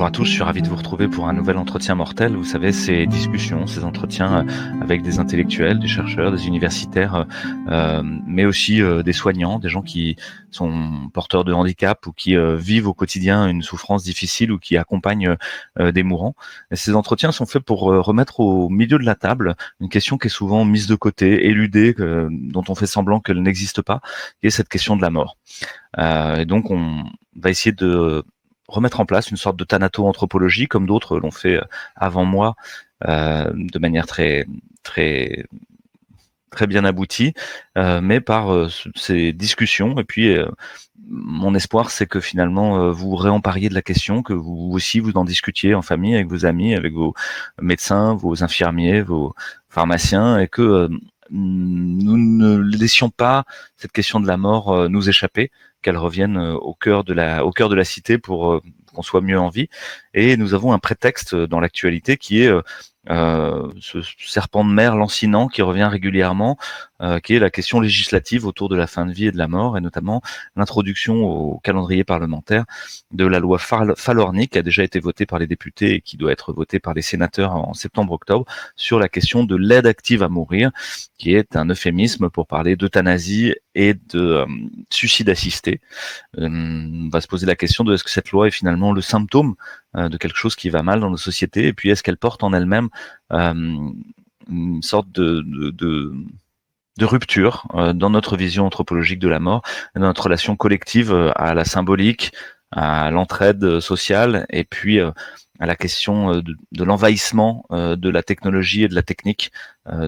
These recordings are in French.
Bonjour à tous, je suis ravi de vous retrouver pour un nouvel entretien mortel. Vous savez, ces discussions, ces entretiens avec des intellectuels, des chercheurs, des universitaires, mais aussi des soignants, des gens qui sont porteurs de handicap ou qui vivent au quotidien une souffrance difficile ou qui accompagnent des mourants. Et ces entretiens sont faits pour remettre au milieu de la table une question qui est souvent mise de côté, éludée, dont on fait semblant qu'elle n'existe pas, qui est cette question de la mort. Et donc on va essayer de remettre en place une sorte de thanato-anthropologie, comme d'autres l'ont fait avant moi, de manière très très très bien aboutie, mais par ces discussions. Et puis mon espoir, c'est que finalement vous réempariez de la question, que vous aussi vous en discutiez en famille, avec vos amis, avec vos médecins, vos infirmiers, vos pharmaciens, et que nous ne laissions pas cette question de la mort nous échapper, qu'elle revienne au cœur de la cité pour qu'on soit mieux en vie. Et nous avons un prétexte dans l'actualité qui est ce serpent de mer lancinant qui revient régulièrement, qui est la question législative autour de la fin de vie et de la mort, et notamment l'introduction au calendrier parlementaire de la loi Falorni, qui a déjà été votée par les députés et qui doit être votée par les sénateurs en septembre-octobre, sur la question de l'aide active à mourir, qui est un euphémisme pour parler d'euthanasie et de suicide assisté. On va se poser la question de est-ce que cette loi est finalement le symptôme de quelque chose qui va mal dans nos sociétés, et puis est-ce qu'elle porte en elle-même une sorte de rupture dans notre vision anthropologique de la mort, dans notre relation collective à la symbolique, à l'entraide sociale, et puis à la question de l'envahissement de la technologie et de la technique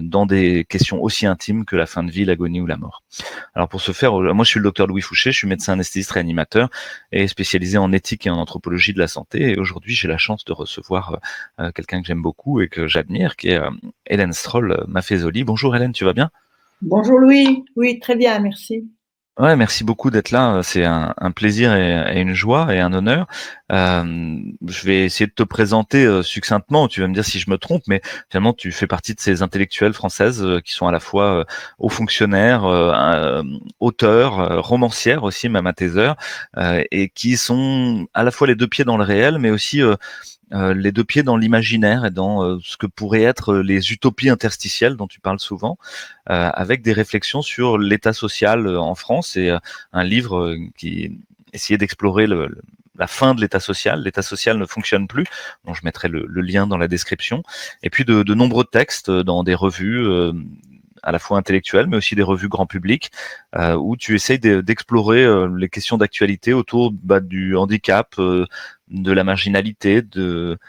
dans des questions aussi intimes que la fin de vie, l'agonie ou la mort. Alors pour ce faire, moi je suis le docteur Louis Fouché, je suis médecin anesthésiste réanimateur et spécialisé en éthique et en anthropologie de la santé. Et aujourd'hui, j'ai la chance de recevoir quelqu'un que j'aime beaucoup et que j'admire, qui est Hélène Stroll-Maffezoli. Bonjour Hélène, tu vas bien? Bonjour Louis, oui très bien, merci. Ouais, merci beaucoup d'être là. C'est un plaisir et une joie et un honneur. Je vais essayer de te présenter succinctement. Tu vas me dire si je me trompe, mais finalement, tu fais partie de ces intellectuelles françaises qui sont à la fois hauts fonctionnaires, auteurs, romancières aussi, même à tes heures, et qui sont à la fois les deux pieds dans le réel, mais aussi les deux pieds dans l'imaginaire et dans ce que pourraient être les utopies interstitielles dont tu parles souvent, avec des réflexions sur l'état social en France, et un livre qui essayait d'explorer la fin de l'état social. L'état social ne fonctionne plus, donc je mettrai le lien dans la description. Et puis de nombreux textes dans des revues à la fois intellectuelles, mais aussi des revues grand public, où tu essayes d'explorer les questions d'actualité autour du handicap, de la marginalité, de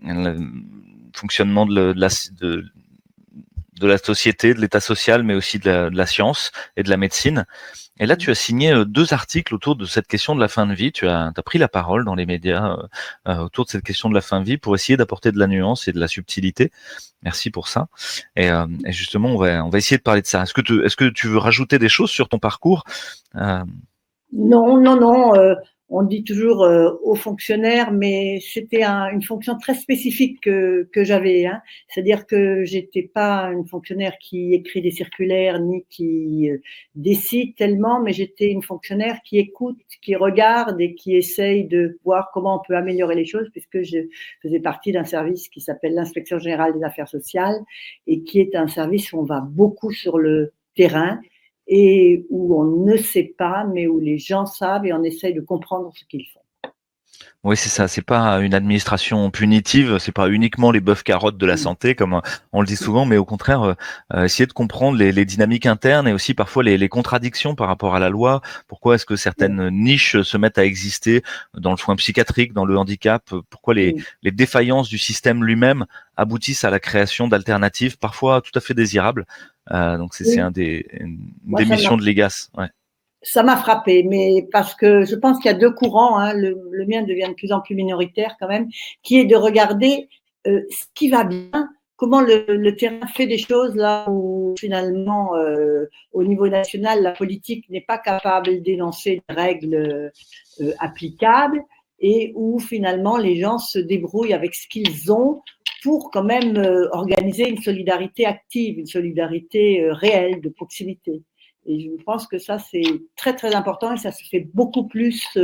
le fonctionnement de la société, de l'état social, mais aussi de la science et de la médecine. Et là, tu as signé deux articles autour de cette question de la fin de vie. Tu as pris la parole dans les médias autour de cette question de la fin de vie pour essayer d'apporter de la nuance et de la subtilité. Merci pour ça. Et justement, on va essayer de parler de ça. Est-ce que tu veux rajouter des choses sur ton parcours? Non, non, non, on dit toujours aux fonctionnaires, mais c'était une fonction très spécifique que j'avais, hein. C'est-à-dire que j'étais pas une fonctionnaire qui écrit des circulaires ni qui décide tellement, mais j'étais une fonctionnaire qui écoute, qui regarde et qui essaye de voir comment on peut améliorer les choses, puisque je faisais partie d'un service qui s'appelle l'Inspection générale des affaires sociales et qui est un service où on va beaucoup sur le terrain et où on ne sait pas, mais où les gens savent et on essaye de comprendre ce qu'ils font. Oui, c'est ça. C'est pas une administration punitive. C'est pas uniquement les bœufs carottes de la santé, comme on le dit souvent, mais au contraire, essayer de comprendre les dynamiques internes et aussi parfois les contradictions par rapport à la loi. Pourquoi est-ce que certaines niches se mettent à exister dans le soin psychiatrique, dans le handicap? Pourquoi les défaillances du système lui-même aboutissent à la création d'alternatives parfois tout à fait désirables? Donc c'est une des missions de l'IGAS. Ouais. Ça m'a frappé, mais parce que je pense qu'il y a deux courants, hein, le mien devient de plus en plus minoritaire quand même, qui est de regarder ce qui va bien, comment le terrain fait des choses là où finalement au niveau national la politique n'est pas capable d'énoncer des règles applicables et où finalement les gens se débrouillent avec ce qu'ils ont pour quand même organiser une solidarité active, une solidarité réelle, de proximité. Et je pense que ça, c'est très, très important et ça se fait beaucoup plus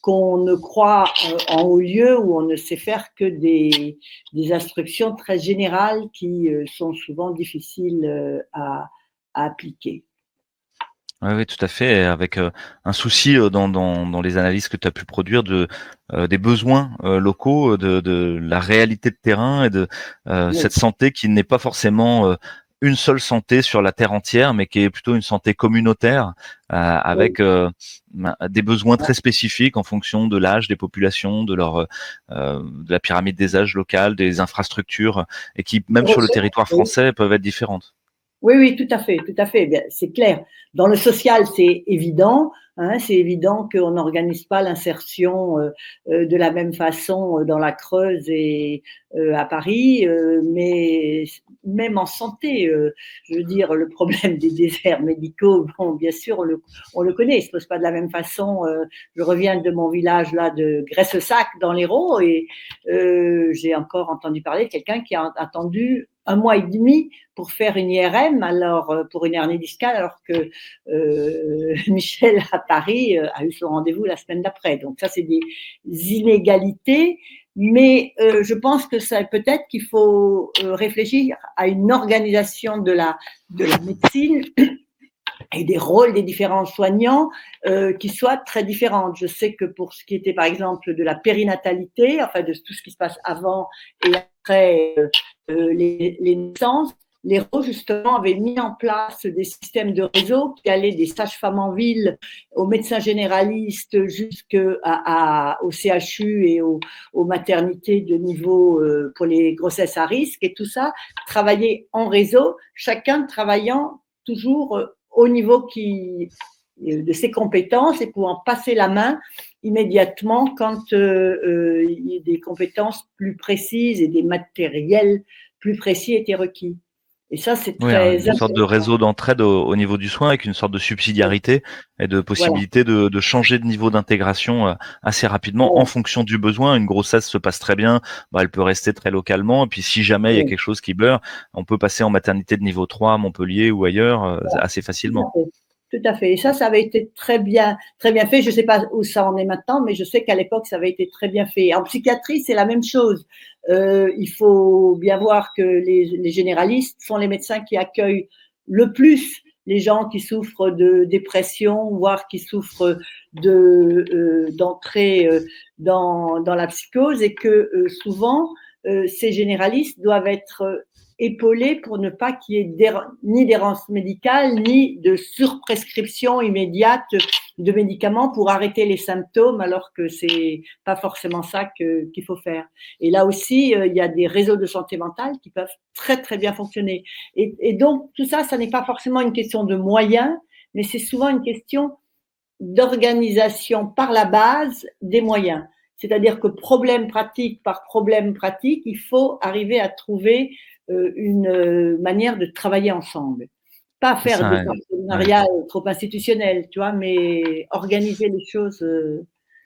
qu'on ne croit en haut lieu où on ne sait faire que des instructions très générales qui sont souvent difficiles à appliquer. Oui, oui, tout à fait. Et avec un souci dans les analyses que tu as pu produire des besoins locaux, de la réalité de terrain et de Oui, cette santé qui n'est pas forcément une seule santé sur la terre entière, mais qui est plutôt une santé communautaire oui, avec des besoins très spécifiques en fonction de l'âge des populations, de la pyramide des âges locales, des infrastructures, et qui, même sur le ressources, territoire oui. français, peuvent être différentes. Oui, oui, tout à fait, tout à fait. Bien, c'est clair. Dans le social, c'est évident. Hein, c'est évident qu'on n'organise pas l'insertion de la même façon dans la Creuse et à Paris, mais même en santé, je veux dire, le problème des déserts médicaux, bon, bien sûr, on le connaît, il ne se pose pas de la même façon. Je reviens de mon village là de Graisse-Sac dans l'Hérault et j'ai encore entendu parler de quelqu'un qui a attendu 1 mois et demi pour faire une IRM, alors pour une hernie discale, alors que Michel à Paris a eu son rendez-vous la semaine d'après. Donc ça, c'est des inégalités, mais je pense que ça peut-être qu'il faut réfléchir à une organisation de la médecine et des rôles des différents soignants qui soient très différentes. Je sais que pour ce qui était par exemple de la périnatalité, enfin de tout ce qui se passe avant et après les naissances, les RO justement avaient mis en place des systèmes de réseau qui allaient des sages-femmes en ville aux médecins généralistes jusqu'au CHU et aux maternités de niveau pour les grossesses à risque et tout ça, travailler en réseau, chacun travaillant toujours au niveau de ses compétences et pouvant passer la main immédiatement quand il y a des compétences plus précises et des matériels plus précis étaient requis. Et ça, c'est Oui, très une sorte de intéressant. réseau d'entraide au niveau du soin, avec une sorte de subsidiarité et de Voilà. possibilité de changer de niveau d'intégration assez rapidement en Voilà. fonction du besoin. Une grossesse se passe très bien, bah, elle peut rester très localement. Et puis si jamais il y a Oui. quelque chose qui beurre, on peut passer en maternité de niveau 3 à Montpellier ou ailleurs assez Tout facilement. à fait. Tout à fait. Et ça avait été très bien fait. Je ne sais pas où ça en est maintenant, mais je sais qu'à l'époque, ça avait été très bien fait. En psychiatrie, c'est la même chose. Il faut bien voir que les généralistes sont les médecins qui accueillent le plus les gens qui souffrent de dépression, voire qui souffrent d'entrer dans la psychose, et que souvent, ces généralistes doivent être épaulés pour ne pas qu'il y ait ni d'errance médicale, ni de surprescription immédiate de médicaments pour arrêter les symptômes, alors que c'est pas forcément ça qu'il faut faire. Et là aussi, il y a des réseaux de santé mentale qui peuvent très très bien fonctionner. Et donc tout ça, ça n'est pas forcément une question de moyens, mais c'est souvent une question d'organisation par la base des moyens. C'est-à-dire que problème pratique par problème pratique, il faut arriver à trouver une manière de travailler ensemble. Pas C'est faire ça, des ouais. Ouais. partenariats trop institutionnels, tu vois, mais organiser les choses.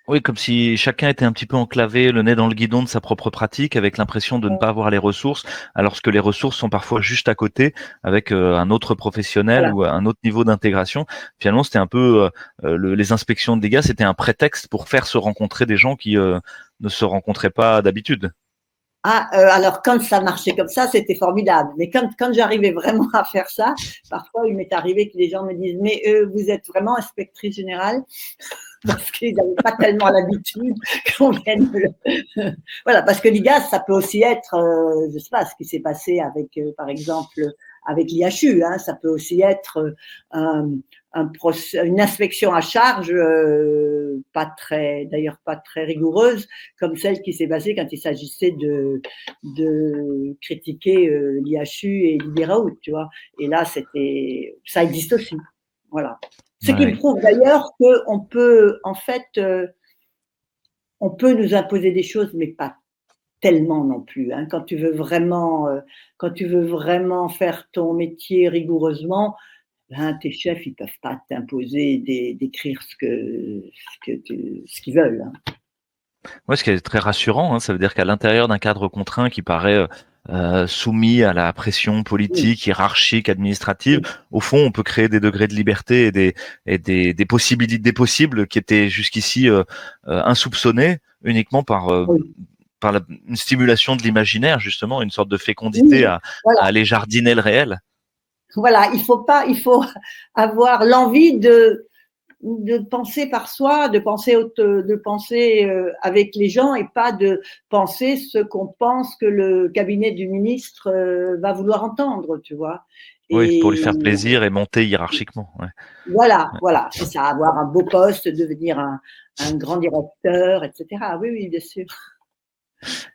Oui, comme si chacun était un petit peu enclavé, le nez dans le guidon de sa propre pratique, avec l'impression de ne pas avoir les ressources, alors que les ressources sont parfois juste à côté, avec un autre professionnel Voilà. ou un autre niveau d'intégration. Finalement, c'était un peu les inspections de dégâts, c'était un prétexte pour faire se rencontrer des gens qui ne se rencontraient pas d'habitude. Ah, alors quand ça marchait comme ça, c'était formidable. Mais quand j'arrivais vraiment à faire ça, parfois il m'est arrivé que les gens me disent, mais vous êtes vraiment inspectrice générale? Parce qu'ils n'avaient pas tellement l'habitude qu'on vienne. Voilà, parce que l'IGAS, ça peut aussi être, je ne sais pas, ce qui s'est passé avec, par exemple, avec l'IHU, hein, ça peut aussi être une inspection à charge, d'ailleurs pas très rigoureuse, comme celle qui s'est passée quand il s'agissait de critiquer l'IHU et Didier Raoult, tu vois. Et là, ça existe aussi. Voilà. Ce qui me Ouais. prouve d'ailleurs qu'on peut, en fait, on peut nous imposer des choses, mais pas tellement non plus. Hein. Quand tu veux vraiment faire ton métier rigoureusement, ben, tes chefs, ils peuvent pas t'imposer d'écrire ce qu'ils veulent. Hein. Ouais, ce qui est très rassurant, hein, ça veut dire qu'à l'intérieur d'un cadre contraint qui paraît soumis à la pression politique, hiérarchique, administrative. Au fond, on peut créer des degrés de liberté et des possibilités, des possibles qui étaient jusqu'ici insoupçonnés uniquement par une stimulation de l'imaginaire, justement, une sorte de fécondité à voilà. aller jardiner le réel. Voilà, il faut avoir l'envie de penser par soi, de penser avec les gens et pas de penser ce qu'on pense que le cabinet du ministre va vouloir entendre, tu vois. Oui, pour lui Et faire plaisir et monter hiérarchiquement. Ouais. voilà, c'est ça, avoir un beau poste, devenir un grand directeur, etc. Oui, oui, bien sûr.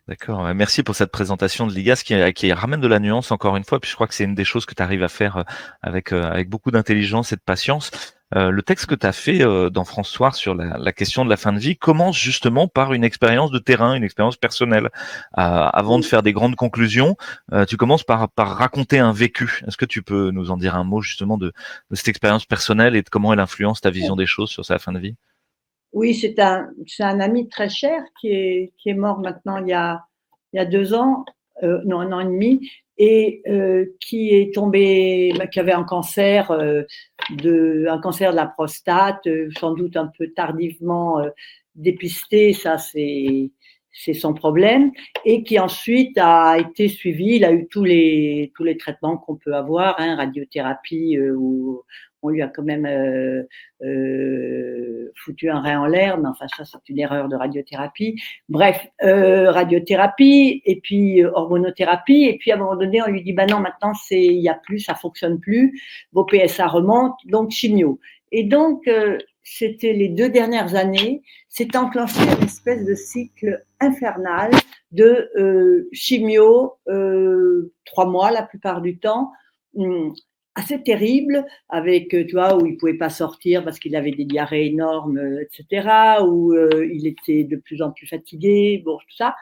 D'accord. Merci pour cette présentation de l'IGAS qui ramène de la nuance encore une fois. Puis je crois que c'est une des choses que tu arrives à faire avec beaucoup d'intelligence et de patience. Le texte que tu as fait dans François sur la question de la fin de vie commence justement par une expérience de terrain, une expérience personnelle. Avant de faire des grandes conclusions, tu commences par raconter un vécu. Est-ce que tu peux nous en dire un mot justement de cette expérience personnelle et de comment elle influence ta vision des choses sur sa fin de vie? Oui, c'est un ami très cher qui est mort maintenant il y a 2 ans, non, 1 an et demi, et qui est tombé, qui avait un cancer, un cancer de la prostate, sans doute un peu tardivement dépisté, ça c'est son problème, et qui ensuite a été suivi. Il a eu tous les traitements qu'on peut avoir, hein, radiothérapie, où on lui a quand même foutu un rein en l'air, mais enfin ça c'est une erreur de radiothérapie. Bref, radiothérapie et puis hormonothérapie, et puis à un moment donné on lui dit bah non, maintenant il y a plus, ça fonctionne plus, vos PSA remontent, donc chimio. Et donc c'était les 2 dernières années, s'est enclenché une espèce de cycle infernal de chimio, 3 mois la plupart du temps, assez terrible, avec, tu vois, où il pouvait pas sortir parce qu'il avait des diarrhées énormes, etc., où il était de plus en plus fatigué, bon, tout ça.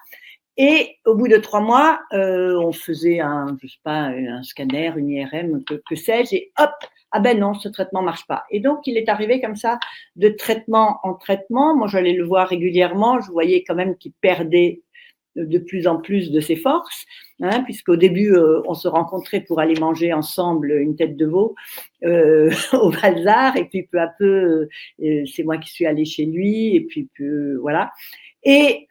Et au bout de 3 mois, on faisait je sais pas, un scanner, une IRM, que sais-je, et hop, ah ben non, ce traitement marche pas. Et donc, il est arrivé comme ça, de traitement en traitement. Moi, j'allais le voir régulièrement. Je voyais quand même qu'il perdait de plus en plus de ses forces, hein, puisqu'au début, on se rencontrait pour aller manger ensemble une tête de veau au Valzar, et puis peu à peu, c'est moi qui suis allée chez lui, et puis voilà. Et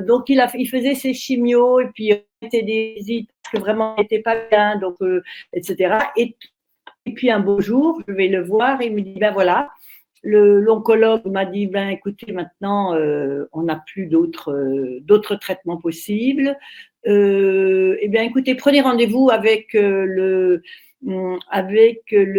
donc, il faisait ses chimios, et puis il était des visites parce que vraiment, il n'était pas bien, donc, etc. Et puis, un beau jour, je vais le voir, et il me dit, ben voilà, l'oncologue m'a dit, ben écoutez, maintenant, on n'a plus d'autres traitements possibles. Eh bien, écoutez, prenez rendez-vous avec le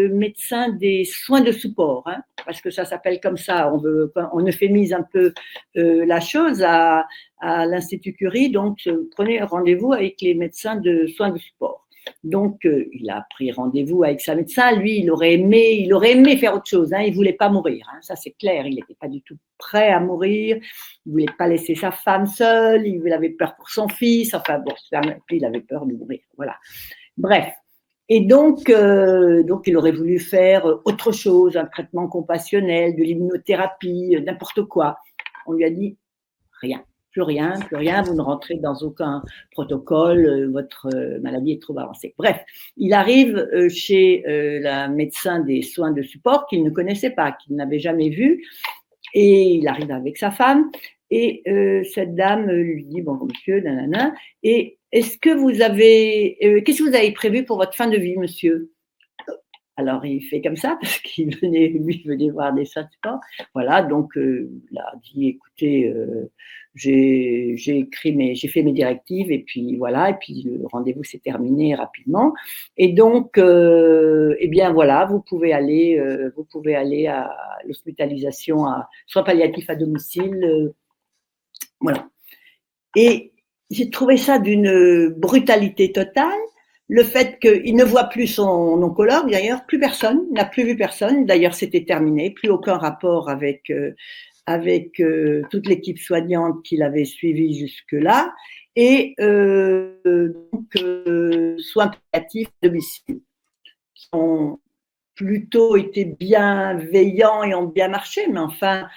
médecin des soins de support, hein, parce que ça s'appelle comme ça. On euphémise un peu la chose à l'Institut Curie. Donc, prenez rendez-vous avec les médecins de soins de support. Donc, il a pris rendez-vous avec sa médecin. Lui, il aurait aimé faire autre chose, hein. Il voulait pas mourir, hein. Ça c'est clair. Il n'était pas du tout prêt à mourir. Il voulait pas laisser sa femme seule. Il avait peur pour son fils. Enfin bon, il avait peur de mourir. Voilà. Bref. Et donc il aurait voulu faire autre chose, un traitement compassionnel, de l'immunothérapie, n'importe quoi. On lui a dit rien. Plus rien, vous ne rentrez dans aucun protocole, votre maladie est trop avancée. Bref, il arrive chez la médecin des soins de support qu'il ne connaissait pas, qu'il n'avait jamais vu, et il arrive avec sa femme, et cette dame lui dit, bon, monsieur, nanana, et qu'est-ce que vous avez prévu pour votre fin de vie, monsieur? Alors, il fait comme ça parce qu'il venait voir des soins de support. Voilà, donc il a dit, écoutez, j'ai fait mes directives, et puis voilà, et puis le rendez-vous s'est terminé rapidement. Et donc, eh bien voilà, vous pouvez aller à l'hospitalisation, à soins palliatifs à domicile, voilà. Et j'ai trouvé ça d'une brutalité totale. Le fait qu'il ne voit plus son oncologue, d'ailleurs, plus personne, n'a plus vu personne. D'ailleurs, c'était terminé, plus aucun rapport avec toute l'équipe soignante qu'il avait suivie jusque-là. Et donc, soins palliatifs à domicile, qui ont plutôt été bienveillants et ont bien marché, mais enfin,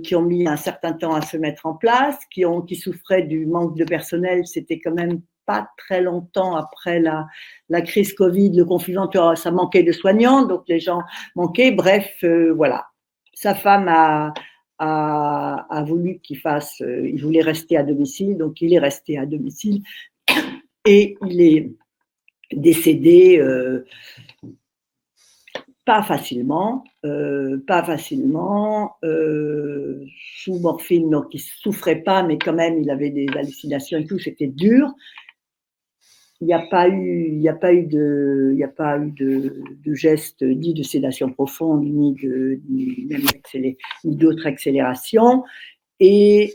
qui ont mis un certain temps à se mettre en place, qui souffraient du manque de personnel, c'était quand même pas très longtemps après la crise Covid, le confinement, ça manquait de soignants, donc les gens manquaient. Bref, voilà. Sa femme a voulu qu'il fasse, il voulait rester à domicile, donc il est resté à domicile et il est décédé pas facilement, sous morphine, donc il ne souffrait pas, mais quand même il avait des hallucinations et tout, c'était dur. Il n'y a pas eu de geste ni de sédation profonde, ni d'autres accélérations. Et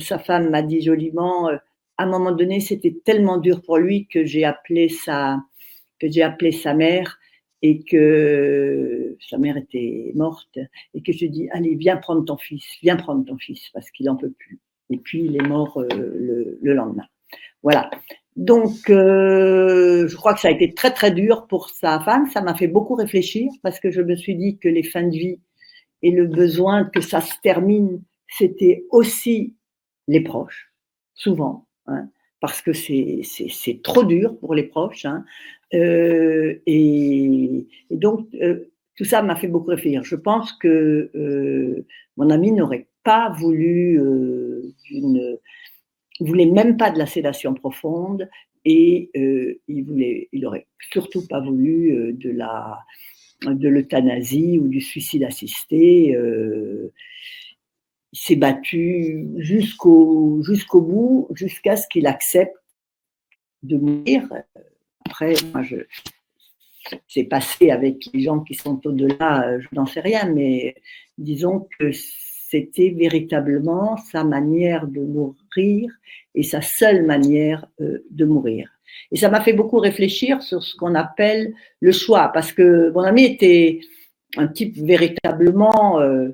sa femme m'a dit joliment, à un moment donné, c'était tellement dur pour lui que j'ai appelé sa mère, et que sa mère était morte, et que je lui ai dit, allez, viens prendre ton fils, parce qu'il n'en peut plus. Et puis il est mort le lendemain. Voilà. Donc, je crois que ça a été très très dur pour sa femme. Ça m'a fait beaucoup réfléchir, parce que je me suis dit que les fins de vie et le besoin que ça se termine, c'était aussi les proches, souvent, hein, parce que c'est trop dur pour les proches, hein, et donc tout ça m'a fait beaucoup réfléchir. Je pense que mon ami n'aurait pas voulu il voulait même pas de la sédation profonde, et il aurait surtout pas voulu de l'euthanasie ou du suicide assisté. Il s'est battu jusqu'au bout, jusqu'à ce qu'il accepte de mourir. Après, moi, c'est passé avec les gens qui sont au-delà, je n'en sais rien, mais disons que c'était véritablement sa manière de mourir et sa seule manière de mourir. Et ça m'a fait beaucoup réfléchir sur ce qu'on appelle le choix, parce que mon ami était un type véritablement un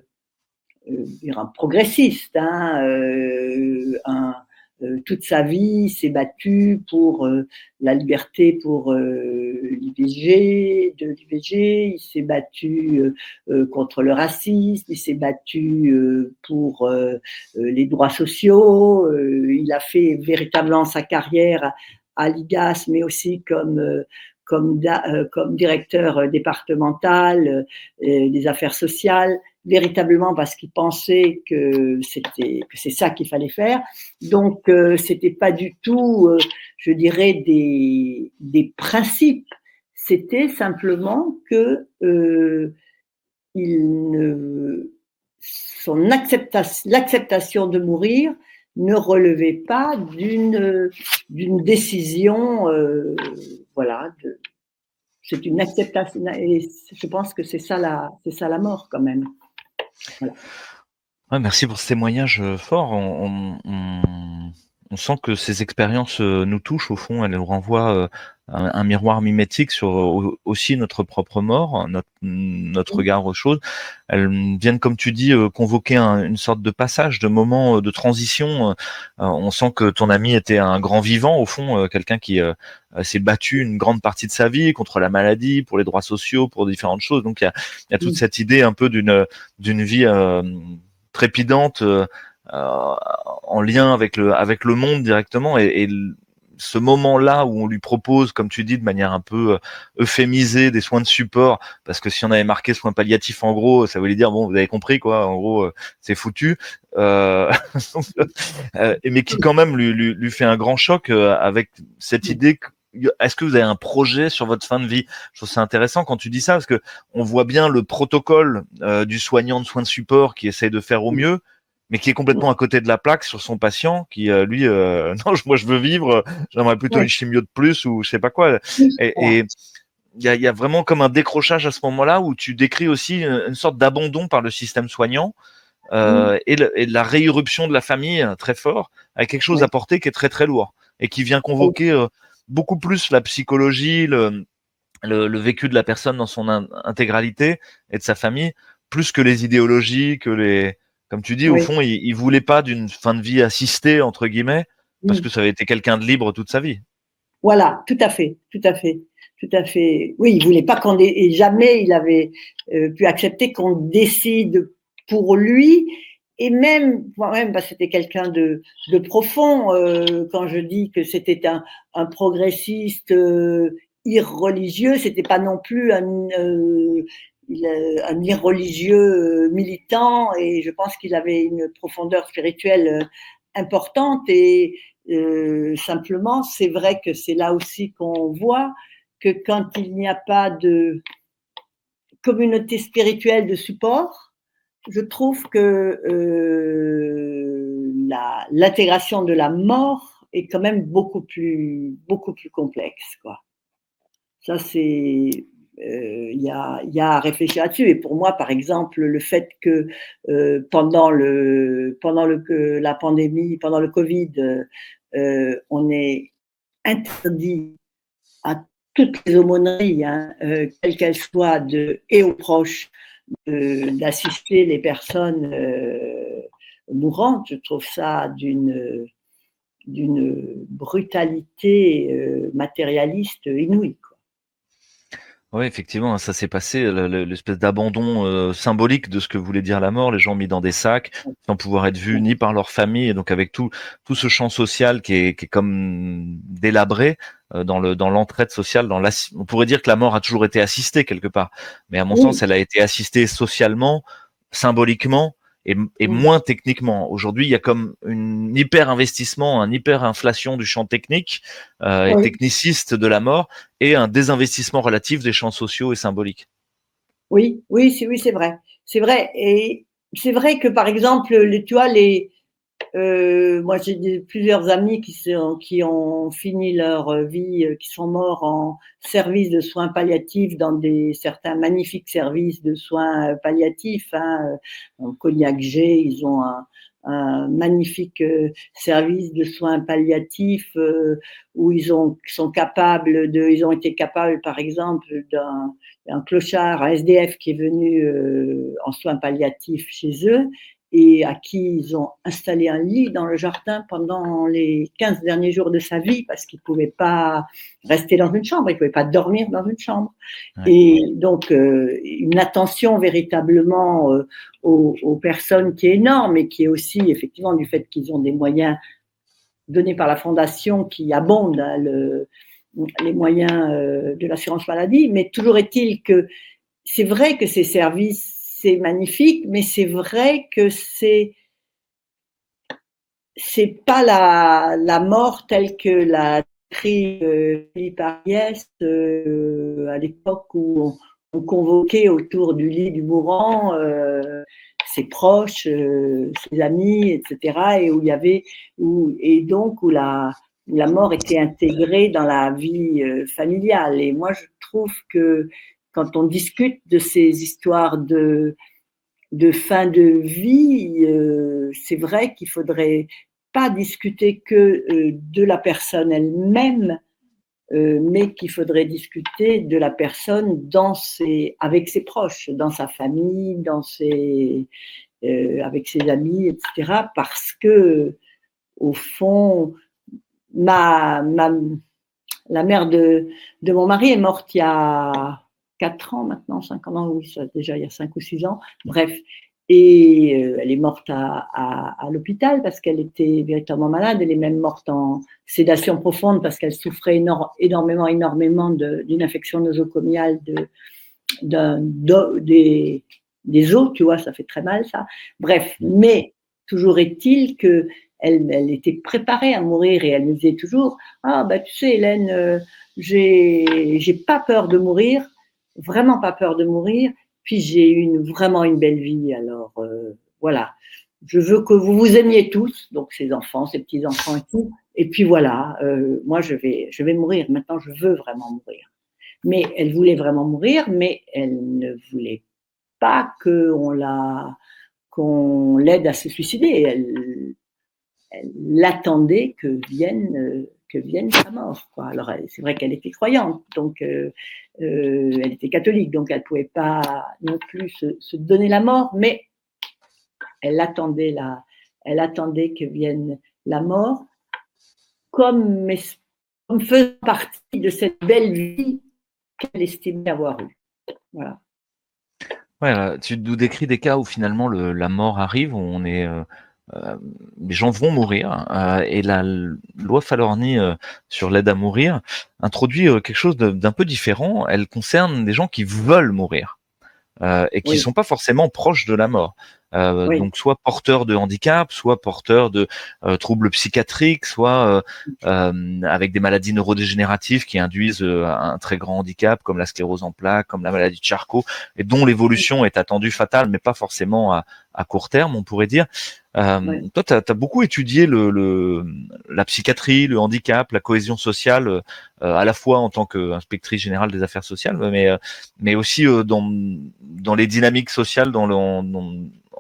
progressiste, hein, toute sa vie s'est battu pour la liberté, pour l'IVG, il s'est battu contre le racisme, il s'est battu pour les droits sociaux, il a fait véritablement sa carrière à l'IGAS, mais aussi comme directeur départemental des affaires sociales, véritablement parce qu'il pensait que c'est ça qu'il fallait faire. Donc c'était pas du tout, je dirais, des principes. C'était simplement que l'acceptation de mourir ne relevait pas d'une décision, voilà. C'est une acceptation, et je pense que c'est ça la mort quand même. Voilà. Ouais, merci pour ce témoignage fort. On sent que ces expériences nous touchent au fond. Elles nous renvoient un miroir mimétique sur aussi notre propre mort, notre regard aux choses. Elles viennent, comme tu dis, convoquer une sorte de passage, de moment de transition. On sent que ton ami était un grand vivant, au fond, quelqu'un qui s'est battu une grande partie de sa vie contre la maladie, pour les droits sociaux, pour différentes choses. Donc il y a toute cette idée un peu d'une vie trépidante, en lien avec le monde directement, et ce moment-là où on lui propose, comme tu dis, de manière un peu euphémisée, des soins de support, parce que si on avait marqué soins palliatifs, en gros, ça voulait dire, bon, vous avez compris, quoi, en gros, c'est foutu, mais qui quand même lui fait un grand choc avec cette idée que, est-ce que vous avez un projet sur votre fin de vie? Je trouve ça intéressant quand tu dis ça, parce que on voit bien le protocole du soignant de soins de support qui essaye de faire au mieux, mais qui est complètement à côté de la plaque sur son patient, qui lui, non, moi je veux vivre, j'aimerais plutôt une chimio de plus, ou je sais pas quoi. Et il y a vraiment comme un décrochage à ce moment-là, où tu décris aussi une sorte d'abandon par le système soignant, et la réirruption de la famille très fort, avec quelque chose à porter qui est très très lourd, et qui vient convoquer beaucoup plus la psychologie, le vécu de la personne dans son intégralité, et de sa famille, plus que les idéologies, comme tu dis, au fond, il voulait pas d'une fin de vie assistée, entre guillemets, parce que ça avait été quelqu'un de libre toute sa vie. Voilà, tout à fait. Oui, il voulait pas et jamais il avait pu accepter qu'on décide pour lui, et même, moi-même, c'était quelqu'un de profond. Quand je dis que c'était un progressiste irreligieux, c'était pas non plus un irreligieux militant, et je pense qu'il avait une profondeur spirituelle importante. Et simplement, c'est vrai que c'est là aussi qu'on voit que quand il n'y a pas de communauté spirituelle de support, je trouve que l'intégration de la mort est quand même beaucoup plus complexe, quoi. Ça, c'est il y a à réfléchir là-dessus. Et pour moi, par exemple, le fait que pendant la pandémie, pendant le Covid, on est interdit à toutes les aumôneries, hein, quelles qu'elles soient, et aux proches, d'assister les personnes mourantes. Je trouve ça d'une brutalité matérialiste inouïe, quoi. Oui, effectivement, ça s'est passé, l'espèce d'abandon symbolique de ce que voulait dire la mort, les gens mis dans des sacs, sans pouvoir être vus ni par leur famille, et donc avec tout ce champ social qui est comme délabré dans l'entraide sociale, on pourrait dire que la mort a toujours été assistée quelque part, mais à mon sens, elle a été assistée socialement, symboliquement, et moins techniquement. Aujourd'hui, il y a comme un hyper inflation du champ technique et techniciste de la mort, et un désinvestissement relatif des champs sociaux et symboliques. Oui, c'est vrai. C'est vrai. Et c'est vrai que, par exemple, tu vois, moi, j'ai plusieurs amis qui ont fini leur vie, qui sont morts en service de soins palliatifs, dans certains magnifiques services de soins palliatifs, hein. En Cognac-G, ils ont un magnifique service de soins palliatifs où ils ont été capables, par exemple, d'un clochard, un SDF qui est venu en soins palliatifs chez eux, et à qui ils ont installé un lit dans le jardin pendant les 15 derniers jours de sa vie, parce qu'il ne pouvait pas rester dans une chambre, il ne pouvait pas dormir dans une chambre. Ouais. Et donc, une attention véritablement aux personnes qui est énorme, et qui est aussi, effectivement, du fait qu'ils ont des moyens donnés par la Fondation qui abondent, hein, les moyens de l'assurance maladie. Mais toujours est-il que c'est vrai que ces services, c'est magnifique, mais c'est vrai que c'est pas la mort telle que l'a décrit Philippe Ariès à l'époque où on convoquait autour du lit du mourant ses proches, ses amis, etc., et où il y avait où la mort était intégrée dans la vie familiale. Et moi, je trouve que quand on discute de ces histoires de fin de vie, c'est vrai qu'il faudrait pas discuter que de la personne elle-même, mais qu'il faudrait discuter de la personne avec ses proches, dans sa famille, avec ses amis, etc. Parce que, au fond, la mère de mon mari est morte il y a 4 ans maintenant, 5 ans, oui, ça, déjà il y a 5 ou 6 ans, bref. Et elle est morte à l'hôpital parce qu'elle était véritablement malade. Elle est même morte en sédation profonde parce qu'elle souffrait énormément d'une infection nosocomiale des os, tu vois, ça fait très mal, ça. Bref, mais toujours est-il que elle était préparée à mourir, et elle me disait toujours: ah, bah, tu sais, Hélène, j'ai pas peur de mourir, vraiment pas peur de mourir, puis j'ai vraiment une belle vie, alors voilà. Je veux que vous vous aimiez tous, donc ses enfants, ses petits-enfants et tout, et puis voilà, moi je vais mourir, maintenant je veux vraiment mourir. Mais elle voulait vraiment mourir, mais elle ne voulait pas qu'on l'aide à se suicider. Elle attendait que vienne sa mort, quoi. Alors, c'est vrai qu'elle était croyante, donc elle était catholique, donc elle ne pouvait pas non plus se donner la mort, mais elle attendait que vienne la mort, comme faisant partie de cette belle vie qu'elle estimait avoir eue. Voilà. Ouais, tu nous décris des cas où finalement la mort arrive, où on est, les gens vont mourir, et la loi Falorni sur l'aide à mourir introduit quelque chose d'un peu différent. Elle concerne des gens qui veulent mourir. Et qui Oui, sont pas forcément proches de la mort. oui, Donc soit porteurs de handicap, soit porteurs de troubles psychiatriques, soit avec des maladies neurodégénératives qui induisent un très grand handicap comme la sclérose en plaques, comme la maladie de Charcot, et dont l'évolution est attendue fatale, mais pas forcément à court terme, on pourrait dire. oui. Toi, tu as beaucoup étudié la psychiatrie, le handicap, la cohésion sociale, à la fois en tant qu'inspectrice générale des affaires sociales, mais aussi dans les dynamiques sociales, en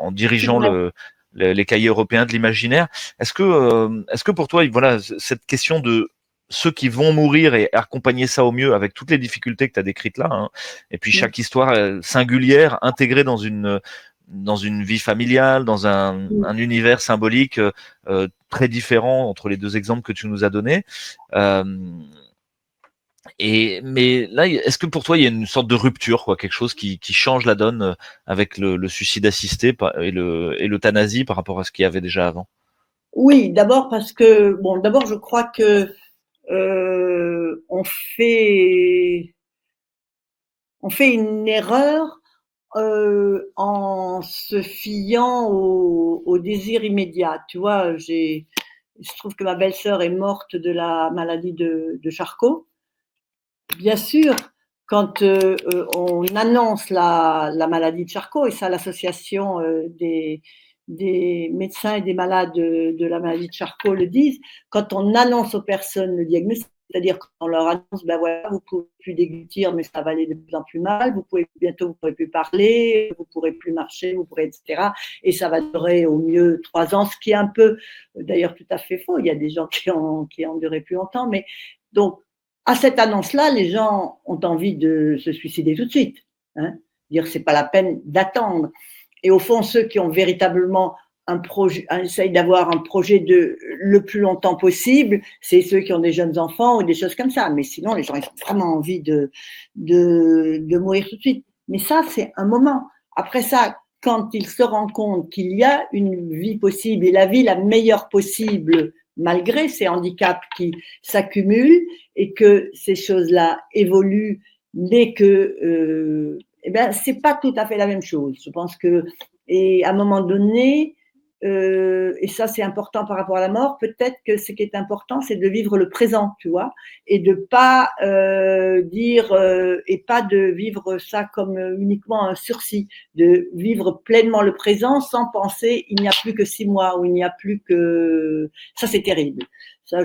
C'est dirigeant vrai. les cahiers européens de l'imaginaire. Est-ce que pour toi, voilà, cette question de ceux qui vont mourir et accompagner ça au mieux avec toutes les difficultés que tu as décrites là, hein, et puis Mm, chaque histoire singulière intégrée dans une vie familiale, dans mm. un univers symbolique très différent entre les deux exemples que tu nous as donnés. Euh, mais là, est-ce que pour toi, il y a une sorte de rupture, quoi, quelque chose qui change la donne avec le suicide assisté et l'euthanasie par rapport à ce qu'il y avait déjà avant? Oui, d'abord parce que, bon, d'abord je crois que on fait une erreur en se fiant au désir immédiat. Tu vois, je trouve que ma belle-sœur est morte de la maladie de Charcot. Bien sûr, quand on annonce la maladie de Charcot, et ça, l'association des médecins et des malades de la maladie de Charcot le disent, quand on annonce aux personnes le diagnostic, c'est-à-dire qu'on leur annonce, ben voilà, vous ne pouvez plus déglutir, mais ça va aller de plus en plus mal, bientôt vous ne pourrez plus parler, vous ne pourrez plus marcher, vous pourrez, etc. Et ça va durer au mieux 3 ans, ce qui est un peu, d'ailleurs, tout à fait faux. Il y a des gens qui ont duré plus longtemps, mais donc, à cette annonce-là, les gens ont envie de se suicider tout de suite. Hein, dire c'est pas la peine d'attendre. Et au fond, ceux qui ont véritablement un projet, essayent d'avoir un projet de le plus longtemps possible, c'est ceux qui ont des jeunes enfants ou des choses comme ça. Mais sinon, les gens ils ont vraiment envie de mourir tout de suite. Mais ça, c'est un moment. Après ça, quand ils se rendent compte qu'il y a une vie possible et la vie la meilleure possible malgré ces handicaps qui s'accumulent et que ces choses-là évoluent dès que eh ben c'est pas tout à fait la même chose. Je pense que et à un moment donné et ça c'est important par rapport à la mort, peut-être que ce qui est important c'est de vivre le présent, tu vois, et de pas dire et pas de vivre ça comme uniquement un sursis, de vivre pleinement le présent sans penser il n'y a plus que 6 mois ou il n'y a plus que ça c'est terrible. Ça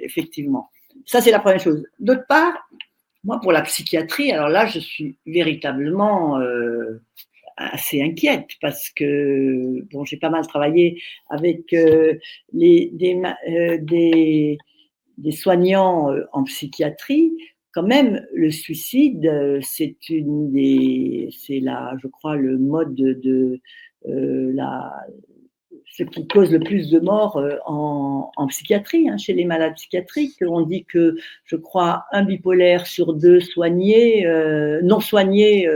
effectivement. Ça c'est la première chose. D'autre part, moi pour la psychiatrie, alors là je suis véritablement assez inquiète parce que bon, j'ai pas mal travaillé avec des soignants en psychiatrie. Quand même, le suicide, c'est la, je crois, le mode de la, ce qui cause le plus de morts en psychiatrie, hein, chez les malades psychiatriques. On dit que, je crois, un bipolaire sur 2 soignés, non soignés,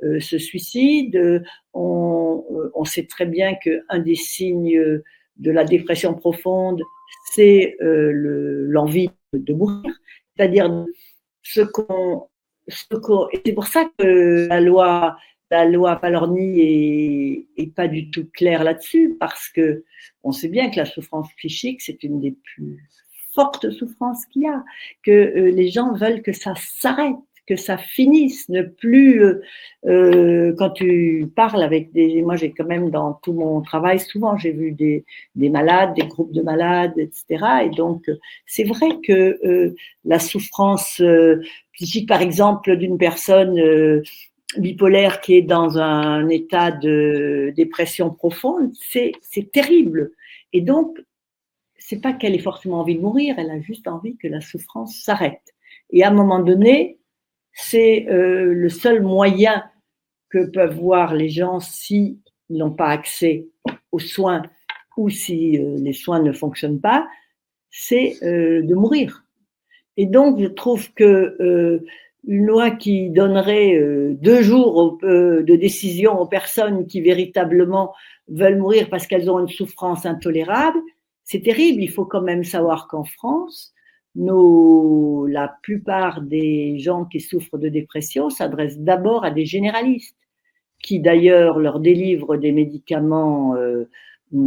se suicide. On sait très bien qu'un des signes de la dépression profonde, c'est l'envie de mourir, c'est-à-dire ce qu'on, et c'est pour ça que la loi Palorni est pas du tout claire là-dessus, parce que on sait bien que la souffrance psychique, c'est une des plus fortes souffrances qu'il y a, que les gens veulent que ça s'arrête, que ça finisse, ne plus. Quand tu parles avec moi j'ai quand même dans tout mon travail souvent j'ai vu des malades, des groupes de malades, etc. Et donc c'est vrai que la souffrance psychique, par exemple, d'une personne bipolaire qui est dans un état de dépression profonde, c'est terrible. Et donc, c'est pas qu'elle ait forcément envie de mourir, elle a juste envie que la souffrance s'arrête. Et à un moment donné, c'est le seul moyen que peuvent voir les gens s'ils n'ont pas accès aux soins ou si les soins ne fonctionnent pas, c'est de mourir. Et donc, je trouve que une loi qui donnerait 2 jours de décision aux personnes qui véritablement veulent mourir parce qu'elles ont une souffrance intolérable, c'est terrible. Il faut quand même savoir qu'en France, la plupart des gens qui souffrent de dépression s'adressent d'abord à des généralistes, qui d'ailleurs leur délivrent des médicaments je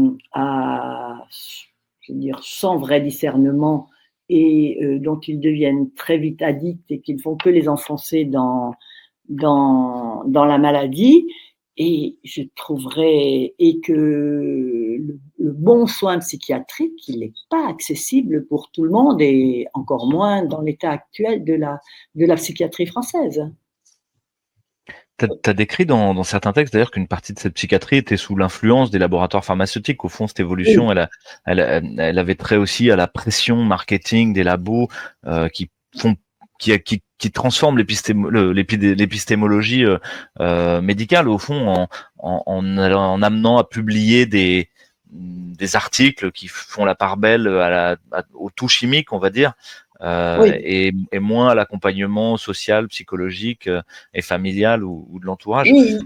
veux dire, sans vrai discernement et dont ils deviennent très vite addicts et qui ne font que les enfoncer dans la maladie. Et je trouverais que le bon soin psychiatrique, il n'est pas accessible pour tout le monde et encore moins dans l'état actuel de la psychiatrie française. Tu as décrit dans certains textes d'ailleurs qu'une partie de cette psychiatrie était sous l'influence des laboratoires pharmaceutiques. Au fond, cette évolution, Oui. elle avait trait aussi à la pression marketing des labos qui font qui transforment l'épistémologie médicale au fond en amenant à publier des articles qui font la part belle au tout chimique, on va dire, Oui. et moins à l'accompagnement social, psychologique et familial ou de l'entourage. Oui,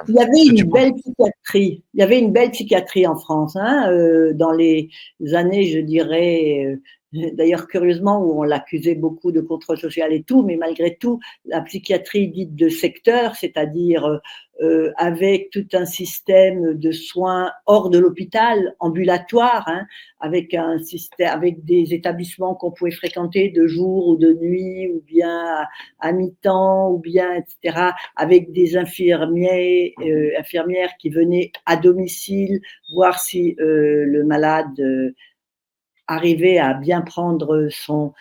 il y avait Tu une penses belle psychiatrie. Il y avait une belle psychiatrie en France, hein, dans les années, je dirais. D'ailleurs, curieusement, où on l'accusait beaucoup de contrôle social et tout, mais malgré tout, la psychiatrie dite de secteur, c'est-à-dire avec tout un système de soins hors de l'hôpital, ambulatoire, hein, avec un système, avec des établissements qu'on pouvait fréquenter de jour ou de nuit, ou bien à mi-temps, ou bien, etc., avec des infirmières qui venaient à domicile voir si le malade arrivait à bien prendre son